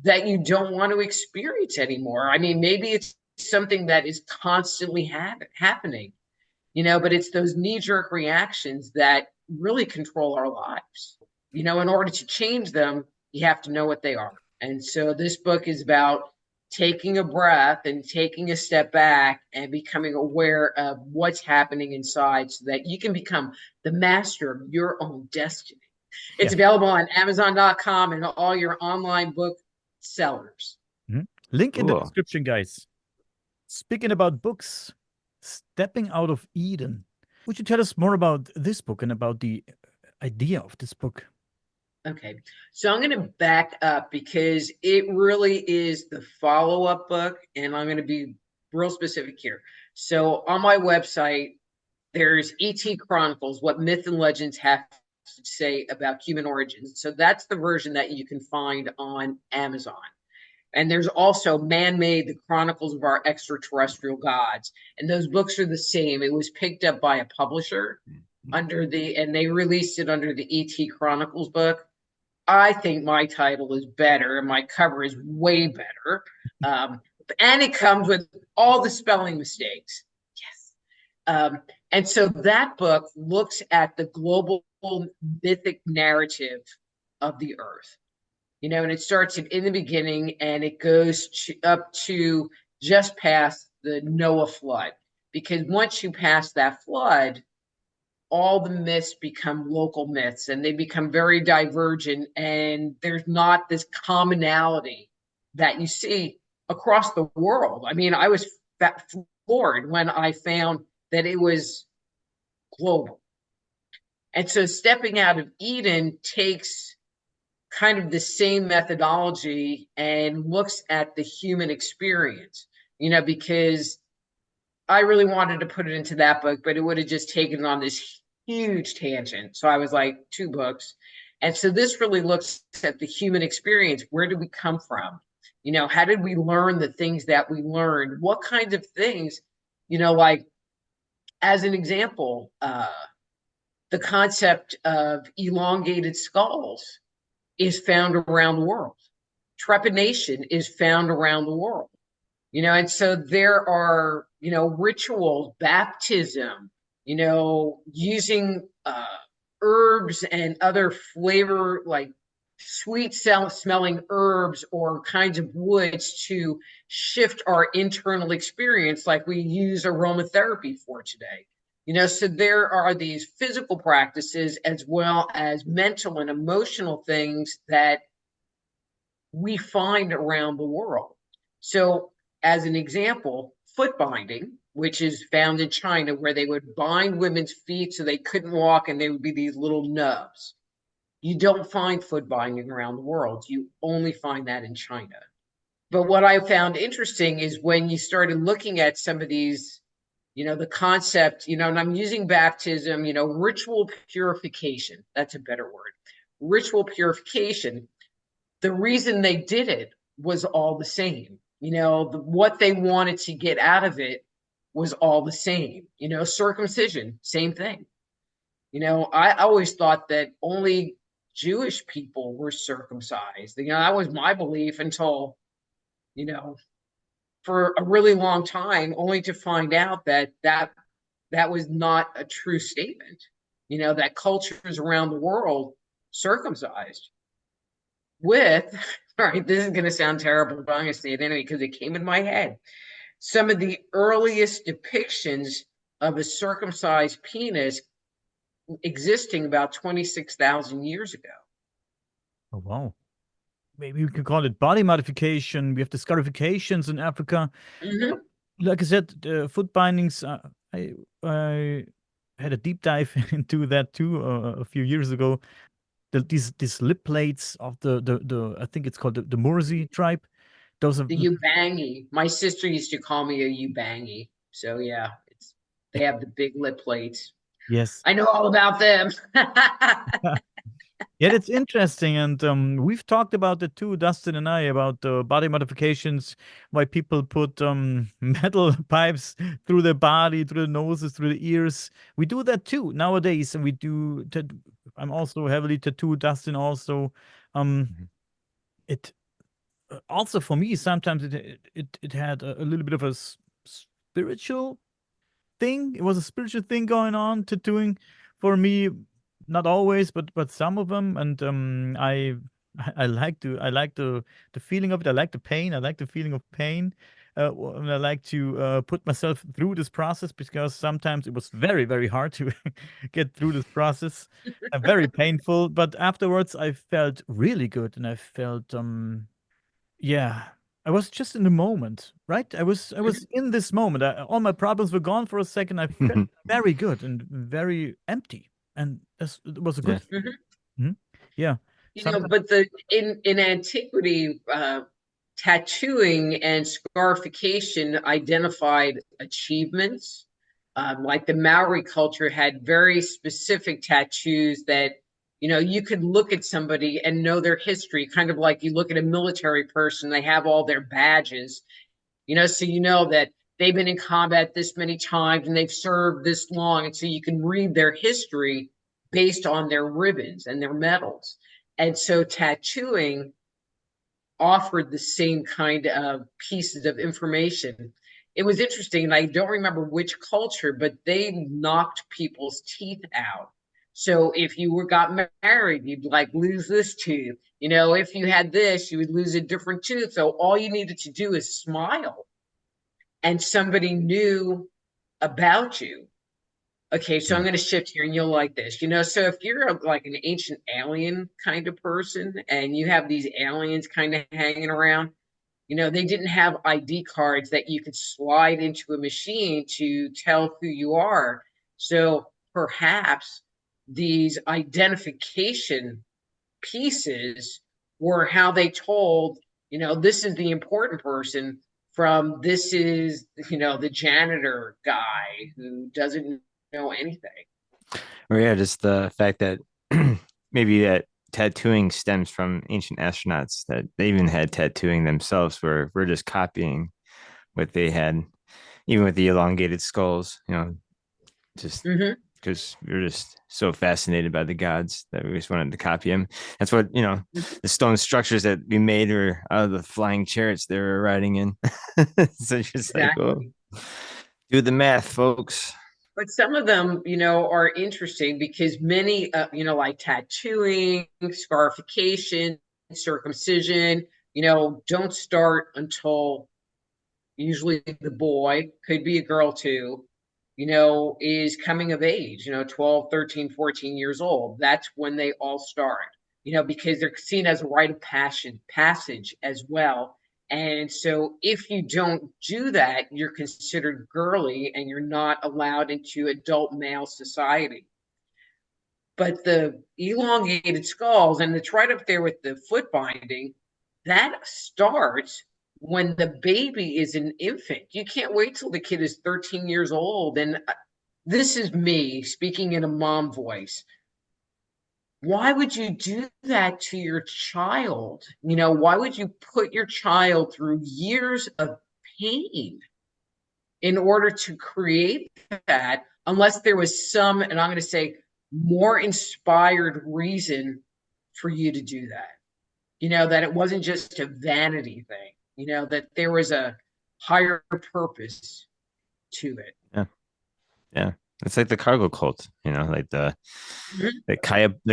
that you don't want to experience anymore. I mean, maybe it's something that is constantly happening, but it's those knee-jerk reactions that really control our lives. In order to change them, you have to know what they are. And so this book is about taking a breath and taking a step back and becoming aware of what's happening inside so that you can become the master of your own destiny. It's available on Amazon.com and all your online book sellers. Link in the Cool. description, guys. Speaking about books, Stepping Out of Eden. Would you tell us more about this book and about the idea of this book? Okay, so I'm going to back up because it really is the follow-up book, and I'm going to be real specific here. So on my website, there's ET Chronicles, what myth and legends have to say about human origins. So that's the version that you can find on Amazon. And there's also Man-Made, the Chronicles of Our Extraterrestrial Gods. And those books are the same. It was picked up by a publisher and they released it under the ET Chronicles book. I think my title is better and my cover is way better. And it comes with all the spelling mistakes. Yes. And so that book looks at the global mythic narrative of the earth. And it starts in the beginning and it goes up to just past the Noah flood. Because once you pass that flood, all the myths become local myths and they become very divergent, and there's not this commonality that you see across the world. I mean, I was floored when I found that it was global. And so Stepping Out of Eden takes kind of the same methodology and looks at the human experience, because I really wanted to put it into that book, but it would have just taken on this huge tangent. So I was like, 2 books. And so this really looks at the human experience. Where did we come from? How did we learn the things that we learned? What kinds of things, like as an example, the concept of elongated skulls is found around the world. Trepanation is found around the world. And so there are, rituals, baptism, using herbs and other flavor, like sweet smelling herbs or kinds of woods to shift our internal experience, like we use aromatherapy for today. So there are these physical practices as well as mental and emotional things that we find around the world. So as an example, foot binding, which is found in China, where they would bind women's feet so they couldn't walk and they would be these little nubs. You don't find foot binding around the world. You only find that in China. But what I found interesting is when you started looking at some of these, the concept, and I'm using baptism, ritual purification. That's a better word. Ritual purification. The reason they did it was all the same. What they wanted to get out of it was all the same. Circumcision, same thing. I always thought that only Jewish people were circumcised. That was my belief until, for a really long time, only to find out that was not a true statement. That cultures around the world circumcised with, all right, this is going to sound terrible, but I'm going to say it anyway because it came in my head. Some of the earliest depictions of a circumcised penis existing about 26,000 years ago. Oh, wow. Maybe we can call it body modification. We have the scarifications in Africa. Mm-hmm. Like I said, foot bindings, I had a deep dive into that too a few years ago. These lip plates of the I think it's called the Mursi tribe. Those are The Ubangi. My sister used to call me a Ubangi. So yeah, they have the big lip plates. yes. I know all about them. Yeah, that's interesting. And we've talked about it too, Dustin and I, about body modifications, why people put metal pipes through their body, through the noses, through the ears. We do that too nowadays. And we do, I'm also heavily tattooed, Dustin also. Um, Mhm. it also for me, sometimes it had a little bit of a spiritual thing. It was a spiritual thing going on, tattooing for me. Not always, but some of them. And I like the feeling of it. I like the pain. I like the feeling of pain. And I like to put myself through this process because sometimes it was very very hard to get through this process, very painful. But afterwards, I felt really good, and I felt yeah, I was just in the moment, right? I was in this moment. All my problems were gone for a second. I felt very good and very empty, and it was a good Yeah. feeling. Mhm. Yeah, sometimes. But in antiquity, tattooing and scarification identified achievements. Like the Maori culture had very specific tattoos that, you could look at somebody and know their history, kind of like you look at a military person, they have all their badges, so you know that they've been in combat this many times and they've served this long. And so you can read their history based on their ribbons and their medals. And so tattooing offered the same kind of pieces of information. It was interesting, and I don't remember which culture, but they knocked people's teeth out. So if you got married, you'd like lose this tooth. If you had this, you would lose a different tooth. So all you needed to do is smile, and somebody knew about you. Okay, so I'm Mm. going to shift here and you'll like this. So if you're like an ancient alien kind of person and you have these aliens kind of hanging around, they didn't have ID cards that you could slide into a machine to tell who you are. So perhaps these identification pieces were how they told, this is the important person from this is, the janitor guy who doesn't know anything. Or yeah, just the fact that maybe that tattooing stems from ancient astronauts that they even had tattooing themselves, where we're just copying what they had, even with the elongated skulls, just Mm-hmm. because we are just so fascinated by the gods that we just wanted to copy them. That's what, the stone structures that we made were out of the flying chariots they were riding in. So just like, oh, Exactly. do the math, folks. But some of them, are interesting because many, like tattooing, scarification, circumcision, don't start until usually the boy, could be a girl too, is coming of age, 12, 13, 14 years old. That's when they all start, because they're seen as a rite of passage as well. And so if you don't do that, you're considered girly and you're not allowed into adult male society. But the elongated skulls, and it's right up there with the foot binding, that starts when the baby is an infant. You can't wait till the kid is 13 years old. And this is me speaking in a mom voice. Why would you do that to your child? Why would you put your child through years of pain in order to create that, unless there was some, and I'm going to say, more inspired reason for you to do that? That it wasn't just a vanity thing, that there was a higher purpose to it. Yeah. Yeah. It's like the cargo cult, like Mhm. the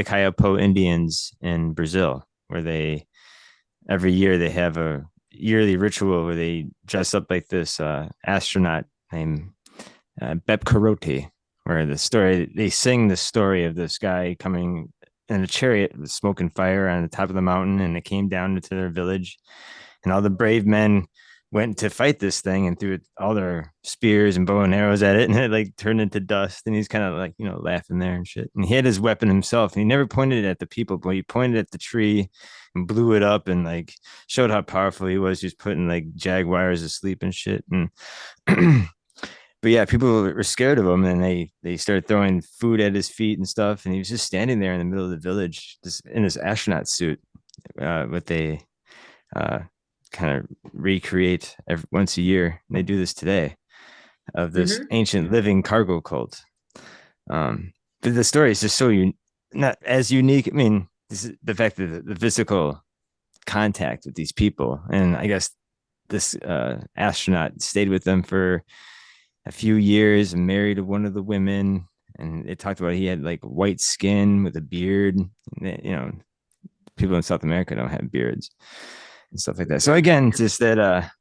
Kayapo Indians in Brazil, where they every year they have a yearly ritual where they dress up like this astronaut named Bep Karote, where they sing the story of this guy coming in a chariot with smoke and fire on the top of the mountain, and it came down into their village, and all the brave men went to fight this thing and threw all their spears and bow and arrows at it, and it like turned into dust. And he's kind of like, laughing there and shit. And he had his weapon himself, and he never pointed it at the people, but he pointed at the tree and blew it up and like showed how powerful he was. He was putting like jaguars asleep and shit. And but but yeah, people were scared of him, and they started throwing food at his feet and stuff, and he was just standing there in the middle of the village, just in his astronaut suit, what they uh, kind of recreate once a year. And they do this today of this Hmm. ancient living cargo cult. But the story is just so not as unique. I mean, this is the fact that the physical contact with these people, and I guess this astronaut stayed with them for a few years and married one of the women. And it talked about he had like white skin with a beard. You know, people in South America don't have beards and stuff like that. So again, just that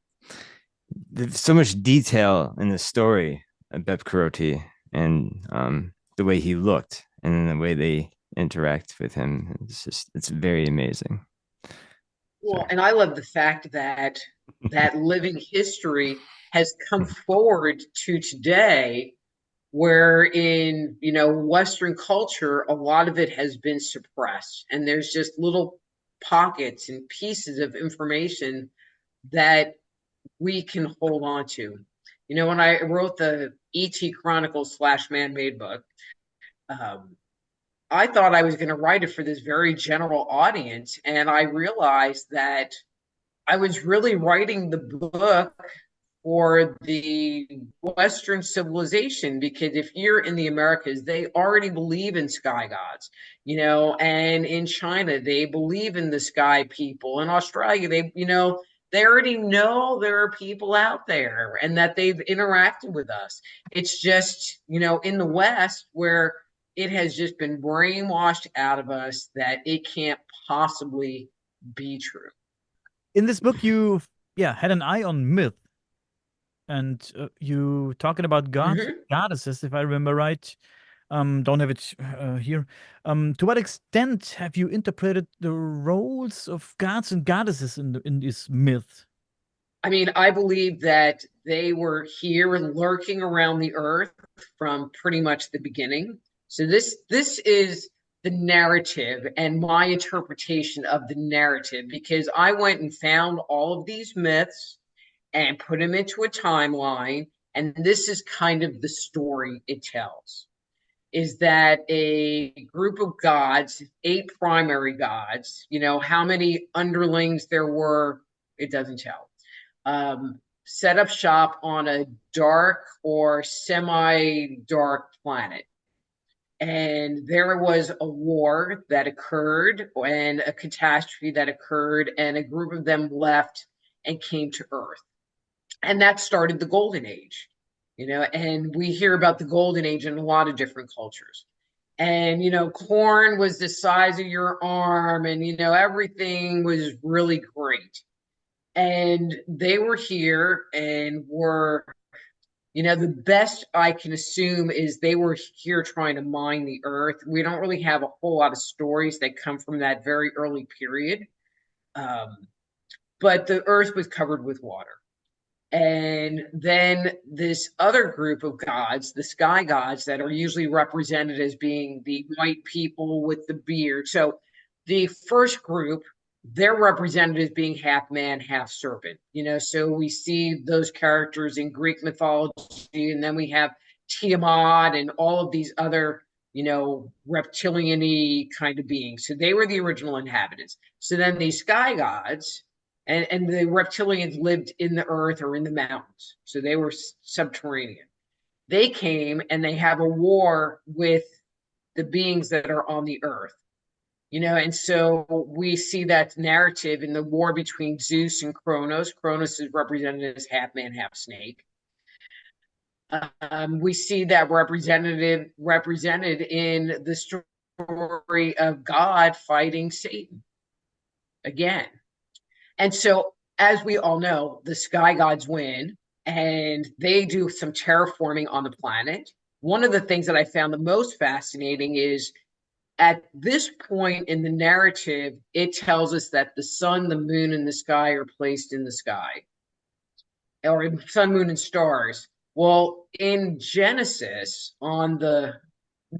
there's so much detail in the story of Beb Karoti, and the way he looked and the way they interact with him. It's very amazing. Well, Sorry. and I love the fact that that living history has come forward to today, where in, Western culture, a lot of it has been suppressed, and there's just little pockets and pieces of information that we can hold on to. When I wrote the ET Chronicles / Man-Made book, um, I thought I was going to write it for this very general audience, and I realized that I was really writing the book for the Western civilization, because if you're in the Americas, they already believe in sky gods, and in China, they believe in the sky people. In Australia, they already know there are people out there and that they've interacted with us. It's just, in the West, where it has just been brainwashed out of us that it can't possibly be true. In this book, you had an eye on myth, and you talking about gods, Hmm. goddesses, if I remember right. Don't have it here. To what extent have you interpreted the roles of gods and goddesses in this myth? I mean, I believe that they were here lurking around the earth from pretty much the beginning. So this is the narrative and my interpretation of the narrative, because I went and found all of these myths and put them into a timeline, and this is kind of the story it tells. Is that a group of gods, 8 primary gods, how many underlings there were, it doesn't tell, set up shop on a dark or semi-dark planet. And there was a war that occurred and a catastrophe that occurred, and a group of them left and came to Earth. And that started the Golden Age, and we hear about the Golden Age in a lot of different cultures. And, corn was the size of your arm, and, everything was really great. And they were here and were, the best I can assume is they were here trying to mine the earth. We don't really have a whole lot of stories that come from that very early period. Um, but the earth was covered with water. And then this other group of gods, the sky gods, that are usually represented as being the white people with the beard. So the first group, they're represented as being half man, half serpent. So we see those characters in Greek mythology, and then we have Tiamat and all of these other, reptilian-y kind of beings. So they were the original inhabitants. So then these sky gods, and the reptilians lived in the earth or in the mountains, so they were subterranean. They came and they have a war with the beings that are on the earth, and so we see that narrative in the war between Zeus and Kronos. Kronos is represented as half man, half snake. We see that represented in the story of God fighting Satan again. And so, as we all know, the sky gods win, and they do some terraforming on the planet. One of the things that I found the most fascinating is, at this point in the narrative, it tells us that the sun, the moon, and the sky are placed in the sky, or in sun, moon, and stars. Well, in Genesis, on the,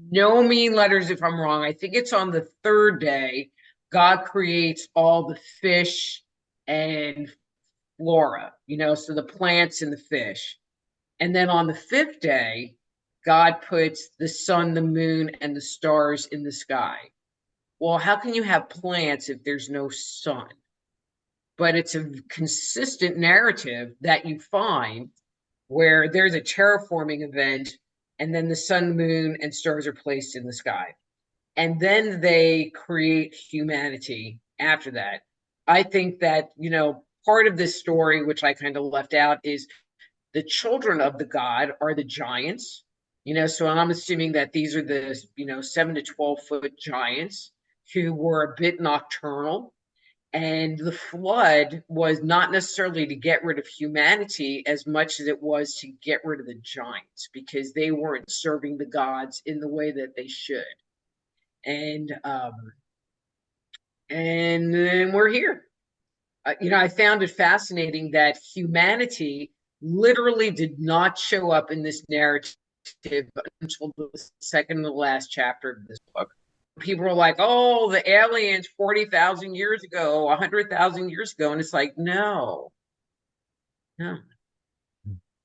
no mean letters if I'm wrong, I think it's on the 3rd day, God creates all the fish and flora, so the plants and the fish. And then on the fifth day, God puts the sun, the moon, and the stars in the sky. Well, how can you have plants if there's no sun? But it's a consistent narrative that you find where there's a terraforming event, and then the sun, moon, and stars are placed in the sky. And then they create humanity after that. I think that, part of this story, which I kind of left out, is the children of the god are the giants. So I'm assuming that these are the, 7 to 12 foot giants who were a bit nocturnal. And the flood was not necessarily to get rid of humanity as much as it was to get rid of the giants, because they weren't serving the gods in the way that they should. And then we're here. I found it fascinating that humanity literally did not show up in this narrative until the second to last chapter of this book. People are like, oh, the aliens 40,000 years ago, 100,000 years ago. And it's like, no.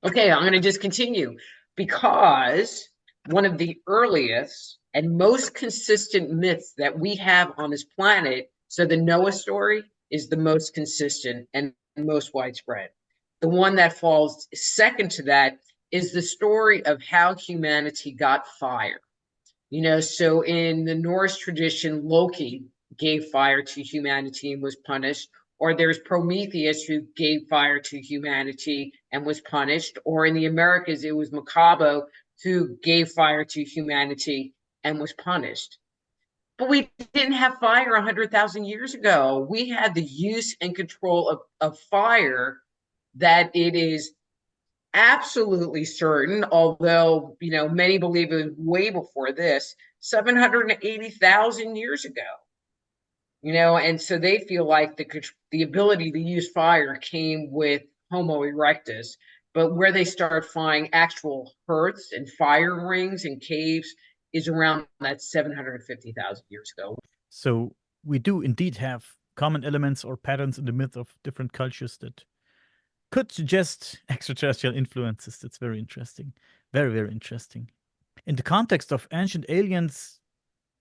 Okay, I'm going to just continue, because one of the earliest and most consistent myths that we have on this planet, so the Noah story is the most consistent and most widespread. The one that falls second to that is the story of how humanity got fire. So in the Norse tradition, Loki gave fire to humanity and was punished. Or there's Prometheus, who gave fire to humanity and was punished. Or in the Americas, it was Macabo, who gave fire to humanity and was punished. But we didn't have fire 100,000 years ago. We had the use and control of fire that it is absolutely certain, although many believe it was way before this, 780,000 years ago. And so they feel like the ability to use fire came with Homo erectus, but where they start finding actual hearths and fire rings and caves is around that 750,000 years ago. So we do indeed have common elements or patterns in the myth of different cultures that could suggest extraterrestrial influences. That's very interesting. Very, very interesting. In the context of ancient aliens,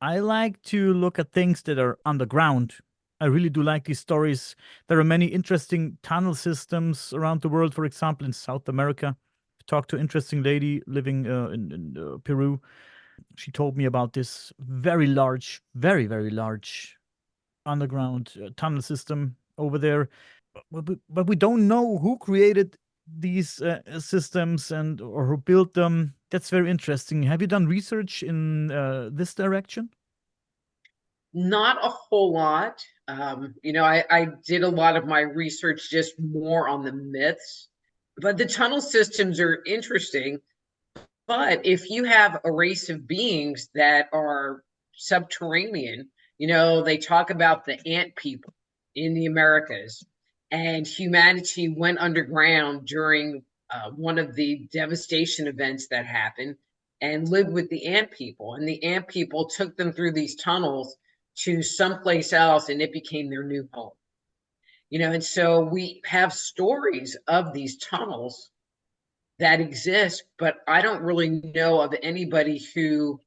I like to look at things that are underground. I really do like these stories. There are many interesting tunnel systems around the world. For example, in South America, I talked to an interesting lady living in Peru. She told me about this very large, very, very large underground tunnel system over there. But we don't know who created these systems or who built them. That's very interesting. Have you done research in this direction? Not a whole lot. I did a lot of my research just more on the myths, but the tunnel systems are interesting. But if you have a race of beings that are subterranean, they talk about the ant people in the Americas, and humanity went underground during one of the devastation events that happened and lived with the ant people. And the ant people took them through these tunnels to someplace else, and it became their new home. And so we have stories of these tunnels that exist, but I don't really know of anybody who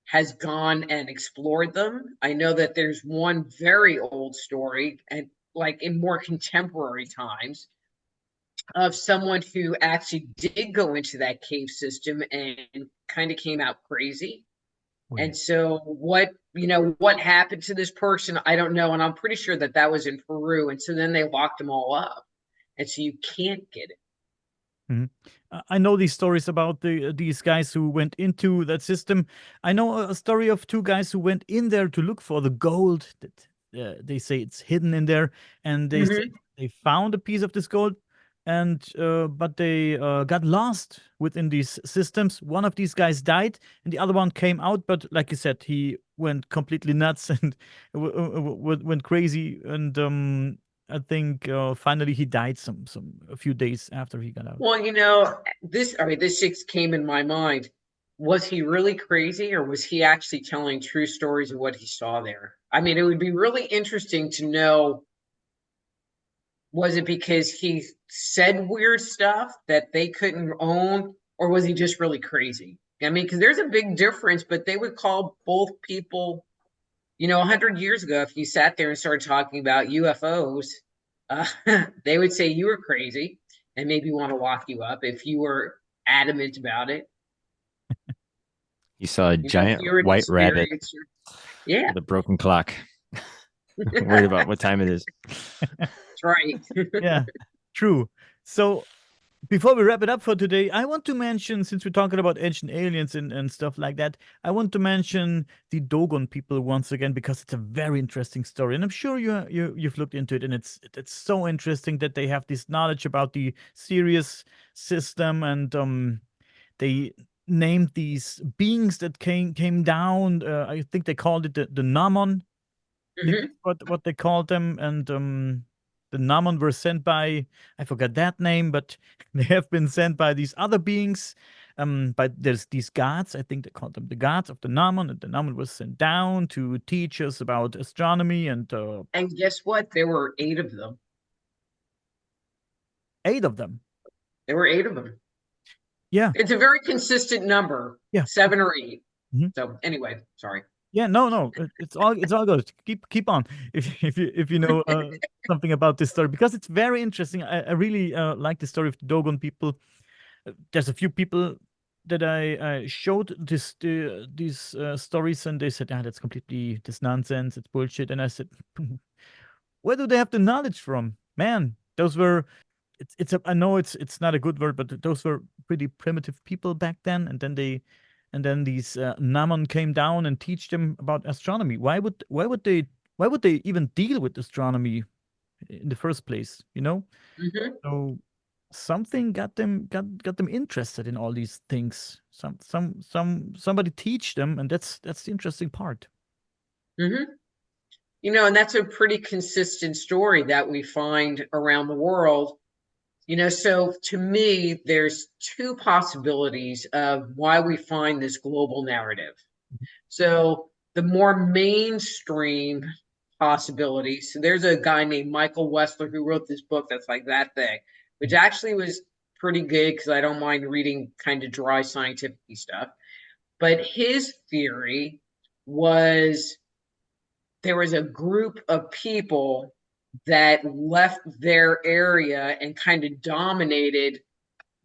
has gone and explored them. I know that there's one very old story, and like in more contemporary times, of someone who actually did go into that cave system and kind of came out crazy. And so what happened to this person, I don't know. And I'm pretty sure that was in Peru. And so then they locked them all up. And so you can't get it. Mm-hmm. I know these stories about these guys who went into that system. I know a story of two guys who went in there to look for the gold that they say it's hidden in there. And they said they found a piece of this gold, and but they got lost within these systems. One of these guys died, and the other one came out. But like you said, he went completely nuts and went crazy. And I think finally he died a few days after he got out. Well, this just came in my mind. Was he really crazy, or was he actually telling true stories of what he saw there? I mean, it would be really interesting to know Was it because he said weird stuff that they couldn't own, or was he just really crazy? I mean, because there's a big difference, but they would call both people, 100 years ago, if you sat there and started talking about UFOs, uh, they would say you were crazy and maybe want to lock you up if you were adamant about it. You saw a If giant you're an white rabbit experiencer. Yeah, with a broken clock. Worried about what time it is. that's right. Yeah, true. So before we wrap it up for today, I want to mention, since we're talking about ancient aliens and stuff like that, I want to mention the Dogon people once again because it's a very interesting story, and I'm sure you've looked into it, and it's so interesting that they have this knowledge about the Sirius system, and they named these beings that came down. I think they called it the Namon. I think Mhm. that's what they called them, and the Naman were sent by, I forgot that name, but they have been sent by these other beings. But there's these gods, I think they called them the gods of the Naman, and the Naman was sent down to teach us about astronomy, and And guess what? There were eight of them. 8 of them. There were eight of them. Yeah, It's a very consistent number, yeah. 7 or 8. Mhm. So anyway, sorry. Yeah, no, it's all good. Keep on if you know something about this story because it's very interesting. I really like the story of the Dogon people. There's a few people that I showed these stories, and they said, "Ah, that's completely this nonsense. It's bullshit." And I said, "Where do they have the knowledge from, man? Those were I know it's not a good word, but those were pretty primitive people back then. And then these Naman came down and teach them about astronomy. Why would they even deal with astronomy in the first place? Hmm. So something got them interested in all these things. Somebody teach them, and that's the interesting part. Hmm. And that's a pretty consistent story that we find around the world. So to me, there's two possibilities of why we find this global narrative. So the more mainstream possibilities, so there's a guy named Michael Wessler who wrote this book that's like that thing, which actually was pretty good because I don't mind reading kind of dry scientific stuff. But his theory was there was a group of people that left their area and kind of dominated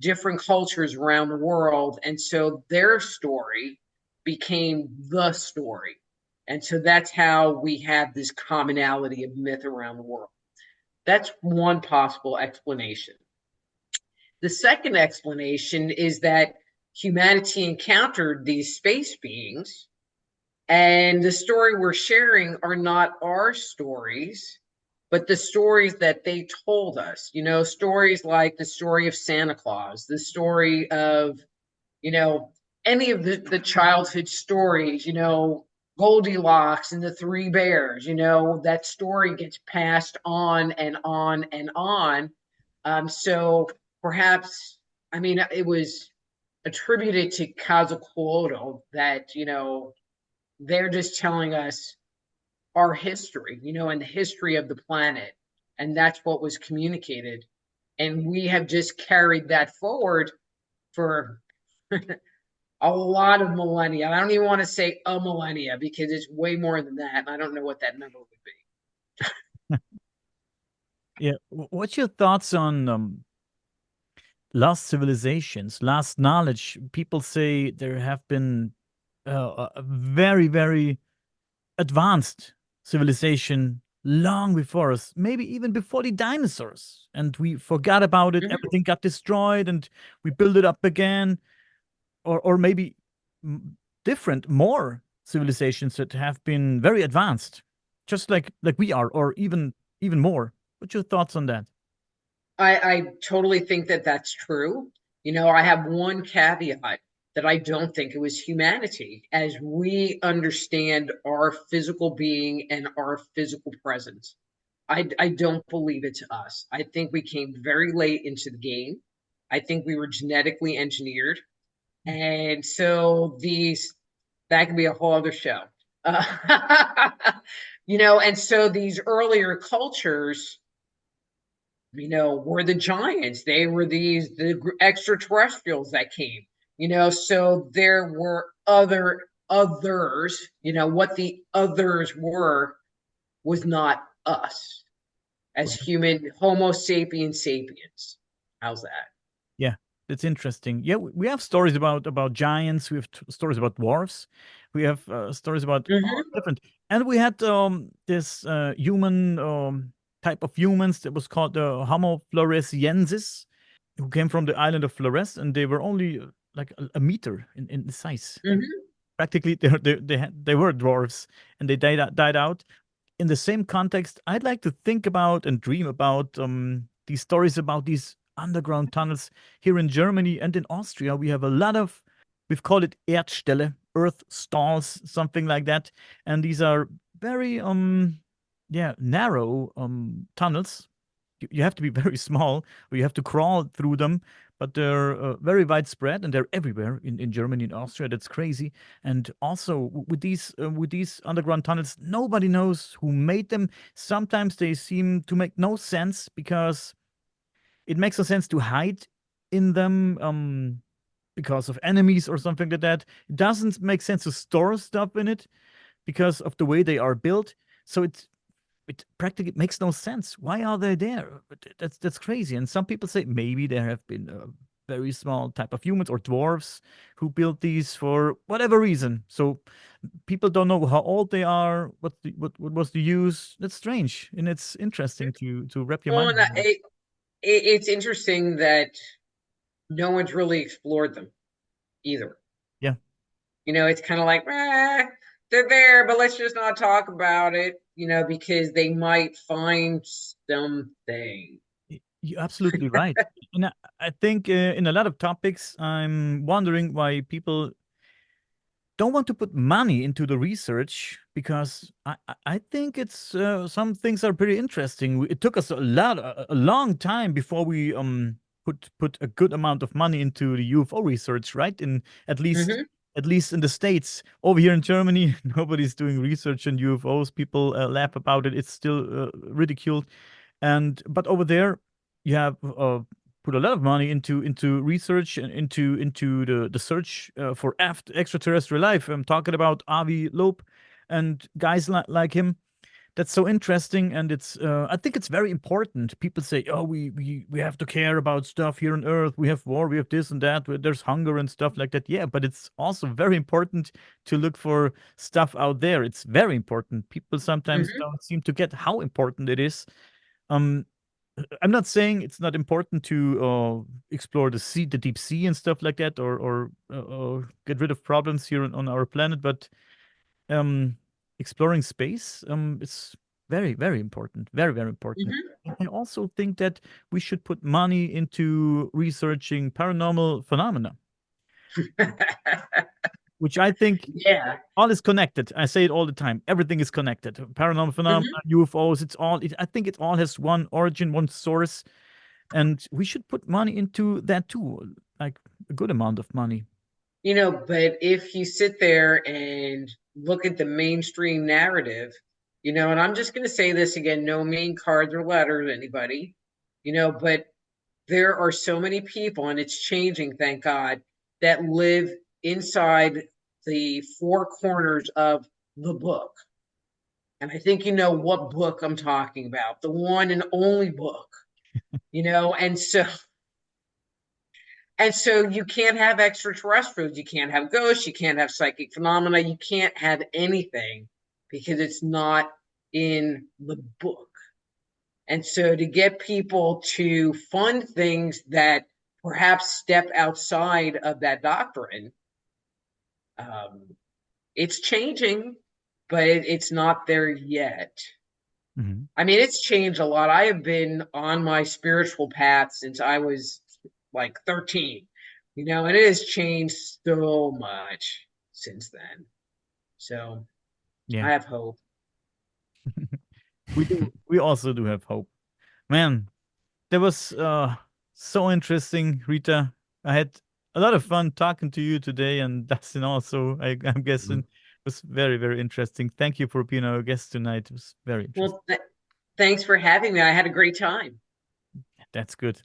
different cultures around the world. And so their story became the story. And so that's how we have this commonality of myth around the world. That's one possible explanation. The second explanation is that humanity encountered these space beings, and the story we're sharing are not our stories, but the stories that they told us. Stories like the story of Santa Claus, the story of, you know, any of the childhood stories, Goldilocks and the Three Bears, that story gets passed on and on and on. So perhaps, I mean, it was attributed to Quetzalcoatl that, they're just telling us our history, and the history of the planet. And that's what was communicated. And we have just carried that forward for a lot of millennia. I don't even want to say a millennia because it's way more than that. And I don't know what that number would be. Yeah. What's your thoughts on lost civilizations, lost knowledge? People say there have been a very, very advanced civilization long before us, maybe even before the dinosaurs, and we forgot about it. Mhm. Everything got destroyed, and we built it up again, or maybe different, more civilizations that have been very advanced, just like we are, or even more. What's your thoughts on that? I totally think that that's true. I have one caveat that I don't think it was humanity as we understand our physical being and our physical presence. I don't believe it's us. I think we came very late into the game. I think we were genetically engineered. And so that could be a whole other show. And so these earlier cultures were the giants. They were the extraterrestrials that came. So there were others. What the others were was not us as human Homo sapiens sapiens. How's that? Yeah, that's interesting. Yeah, we have stories about giants. We have stories about dwarfs. We have stories about Hmm. different, and we had this human type of humans that was called Homo floresiensis, who came from the island of Flores, and they were only like a meter in size. Like Hmm. practically, they were dwarfs, and they died out. In the same context, I'd like to think about and dream about these stories about these underground tunnels here in Germany and in Austria. We have a lot of, we've called it Erdstelle, earth stalls, something like that. And these are very, yeah, narrow tunnels. You have to be very small, or you have to crawl through them. But they're very widespread, and they're everywhere in Germany and Austria. That's crazy. And also with these underground tunnels, nobody knows who made them. Sometimes they seem to make no sense because it makes no sense to hide in them because of enemies or something like that. It doesn't make sense to store stuff in it because of the way they are built. So it practically makes no sense. Why are they there? But that's crazy. And some people say maybe there have been a very small type of humans or dwarves who built these for whatever reason. So people don't know how old they are, what was the use. That's strange, and it's interesting to wrap your Well, mind and around. it's interesting that no one's really explored them either. Yeah. It's kind of like, they're there, but let's just not talk about it, because they might find something. You're absolutely right. And I think in a lot of topics, I'm wondering why people don't want to put money into the research because I think it's some things are pretty interesting. It took us a long time before we put a good amount of money into the UFO research, right? In Hmm. at least in the States. Over here in Germany, nobody's doing research on UFOs. People laugh about it. It's still ridiculed. And but over there, you have put a lot of money into research and into the search for extraterrestrial life. I'm talking about Avi Loeb and guys like him. That's so interesting, and it's I think it's very important. People say, "Oh, we have to care about stuff here on Earth. We have war, we have this and that. There's hunger and stuff like that." Yeah, but it's also very important to look for stuff out there. It's very important. People sometimes Hmm. don't seem to get how important it is. Um, I'm not saying it's not important to explore the sea, the deep sea, and stuff like that, or get rid of problems here on our planet. But um, exploring space, it's very, very important, very, very important. Hmm. And I also think that we should put money into researching paranormal phenomena, which I think Yeah. all is connected. I say it all the time. Everything is connected. Paranormal phenomena, Hmm. UFOs. It's all. I think it all has one origin, one source, and we should put money into that too, like a good amount of money. But if you sit there and look at the mainstream narrative, and I'm just going to say this again, no mean cards or letters, anybody, but there are so many people, and it's changing, thank God, that live inside the four corners of the book. And I think you know what book I'm talking about, the one and only book, and so you can't have extraterrestrials, you can't have ghosts, you can't have psychic phenomena, you can't have anything because it's not in the book. And so to get people to fund things that perhaps step outside of that doctrine, um, it's changing, but it's not there yet. Mhm. I mean, it's changed a lot. I have been on my spiritual path since I was like 13, and it has changed so much since then. So Yeah, I have hope. we do. We also do have hope, man. That was so interesting, Rita. I had a lot of fun talking to you today, and Dustin also. I'm guessing was very, very interesting. Thank you for being our guest tonight. It was very interesting. Well, thanks for having me. I had a great time. That's good.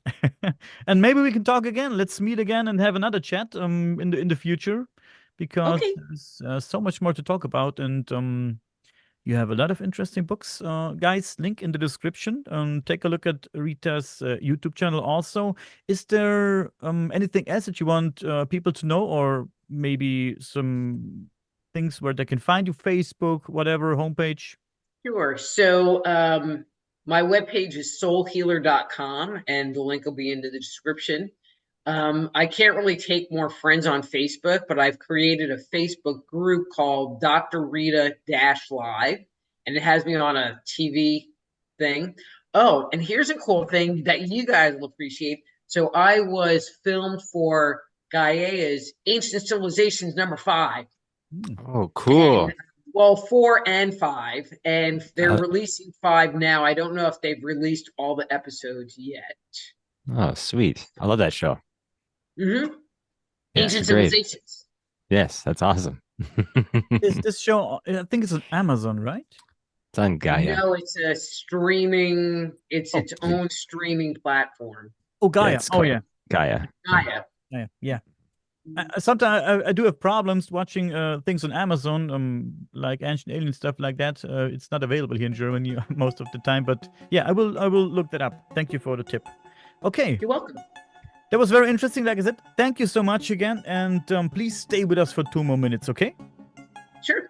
And maybe we can talk again. Let's meet again and have another chat in the future, because Okay. there's so much more to talk about, and you have a lot of interesting books, guys. Link in the description. Take a look at Rita's YouTube channel also. Is there anything else that you want people to know, or maybe some things where they can find you? Facebook, whatever, homepage? Sure. So my webpage is soulhealer.com, and the link will be in the description. I can't really take more friends on Facebook, but I've created a Facebook group called Dr. Rita Live, and it has me on a TV thing. Oh, and here's a cool thing that you guys will appreciate. So I was filmed for Gaia's Ancient Civilizations #5. Oh, cool. And well, 4 and 5, and they're releasing 5 now. I don't know if they've released all the episodes yet. Oh, sweet. I love that show. Mm-hmm. Yeah, Ancient it's great. Civilizations. Yes, that's awesome. Is this show? I think it's on Amazon, right? It's on Gaia. No, it's a streaming. It's its own streaming platform. Oh, Gaia. it's Oh, called yeah. Gaia. Gaia. Yeah. Sometimes I do have problems watching things on Amazon, like Ancient Alien stuff like that. It's not available here in Germany most of the time, but yeah, I will look that up. Thank you for the tip. Okay, You're welcome. that was very interesting. Like I said, thank you so much again, and please stay with us for 2 more minutes, okay? Sure.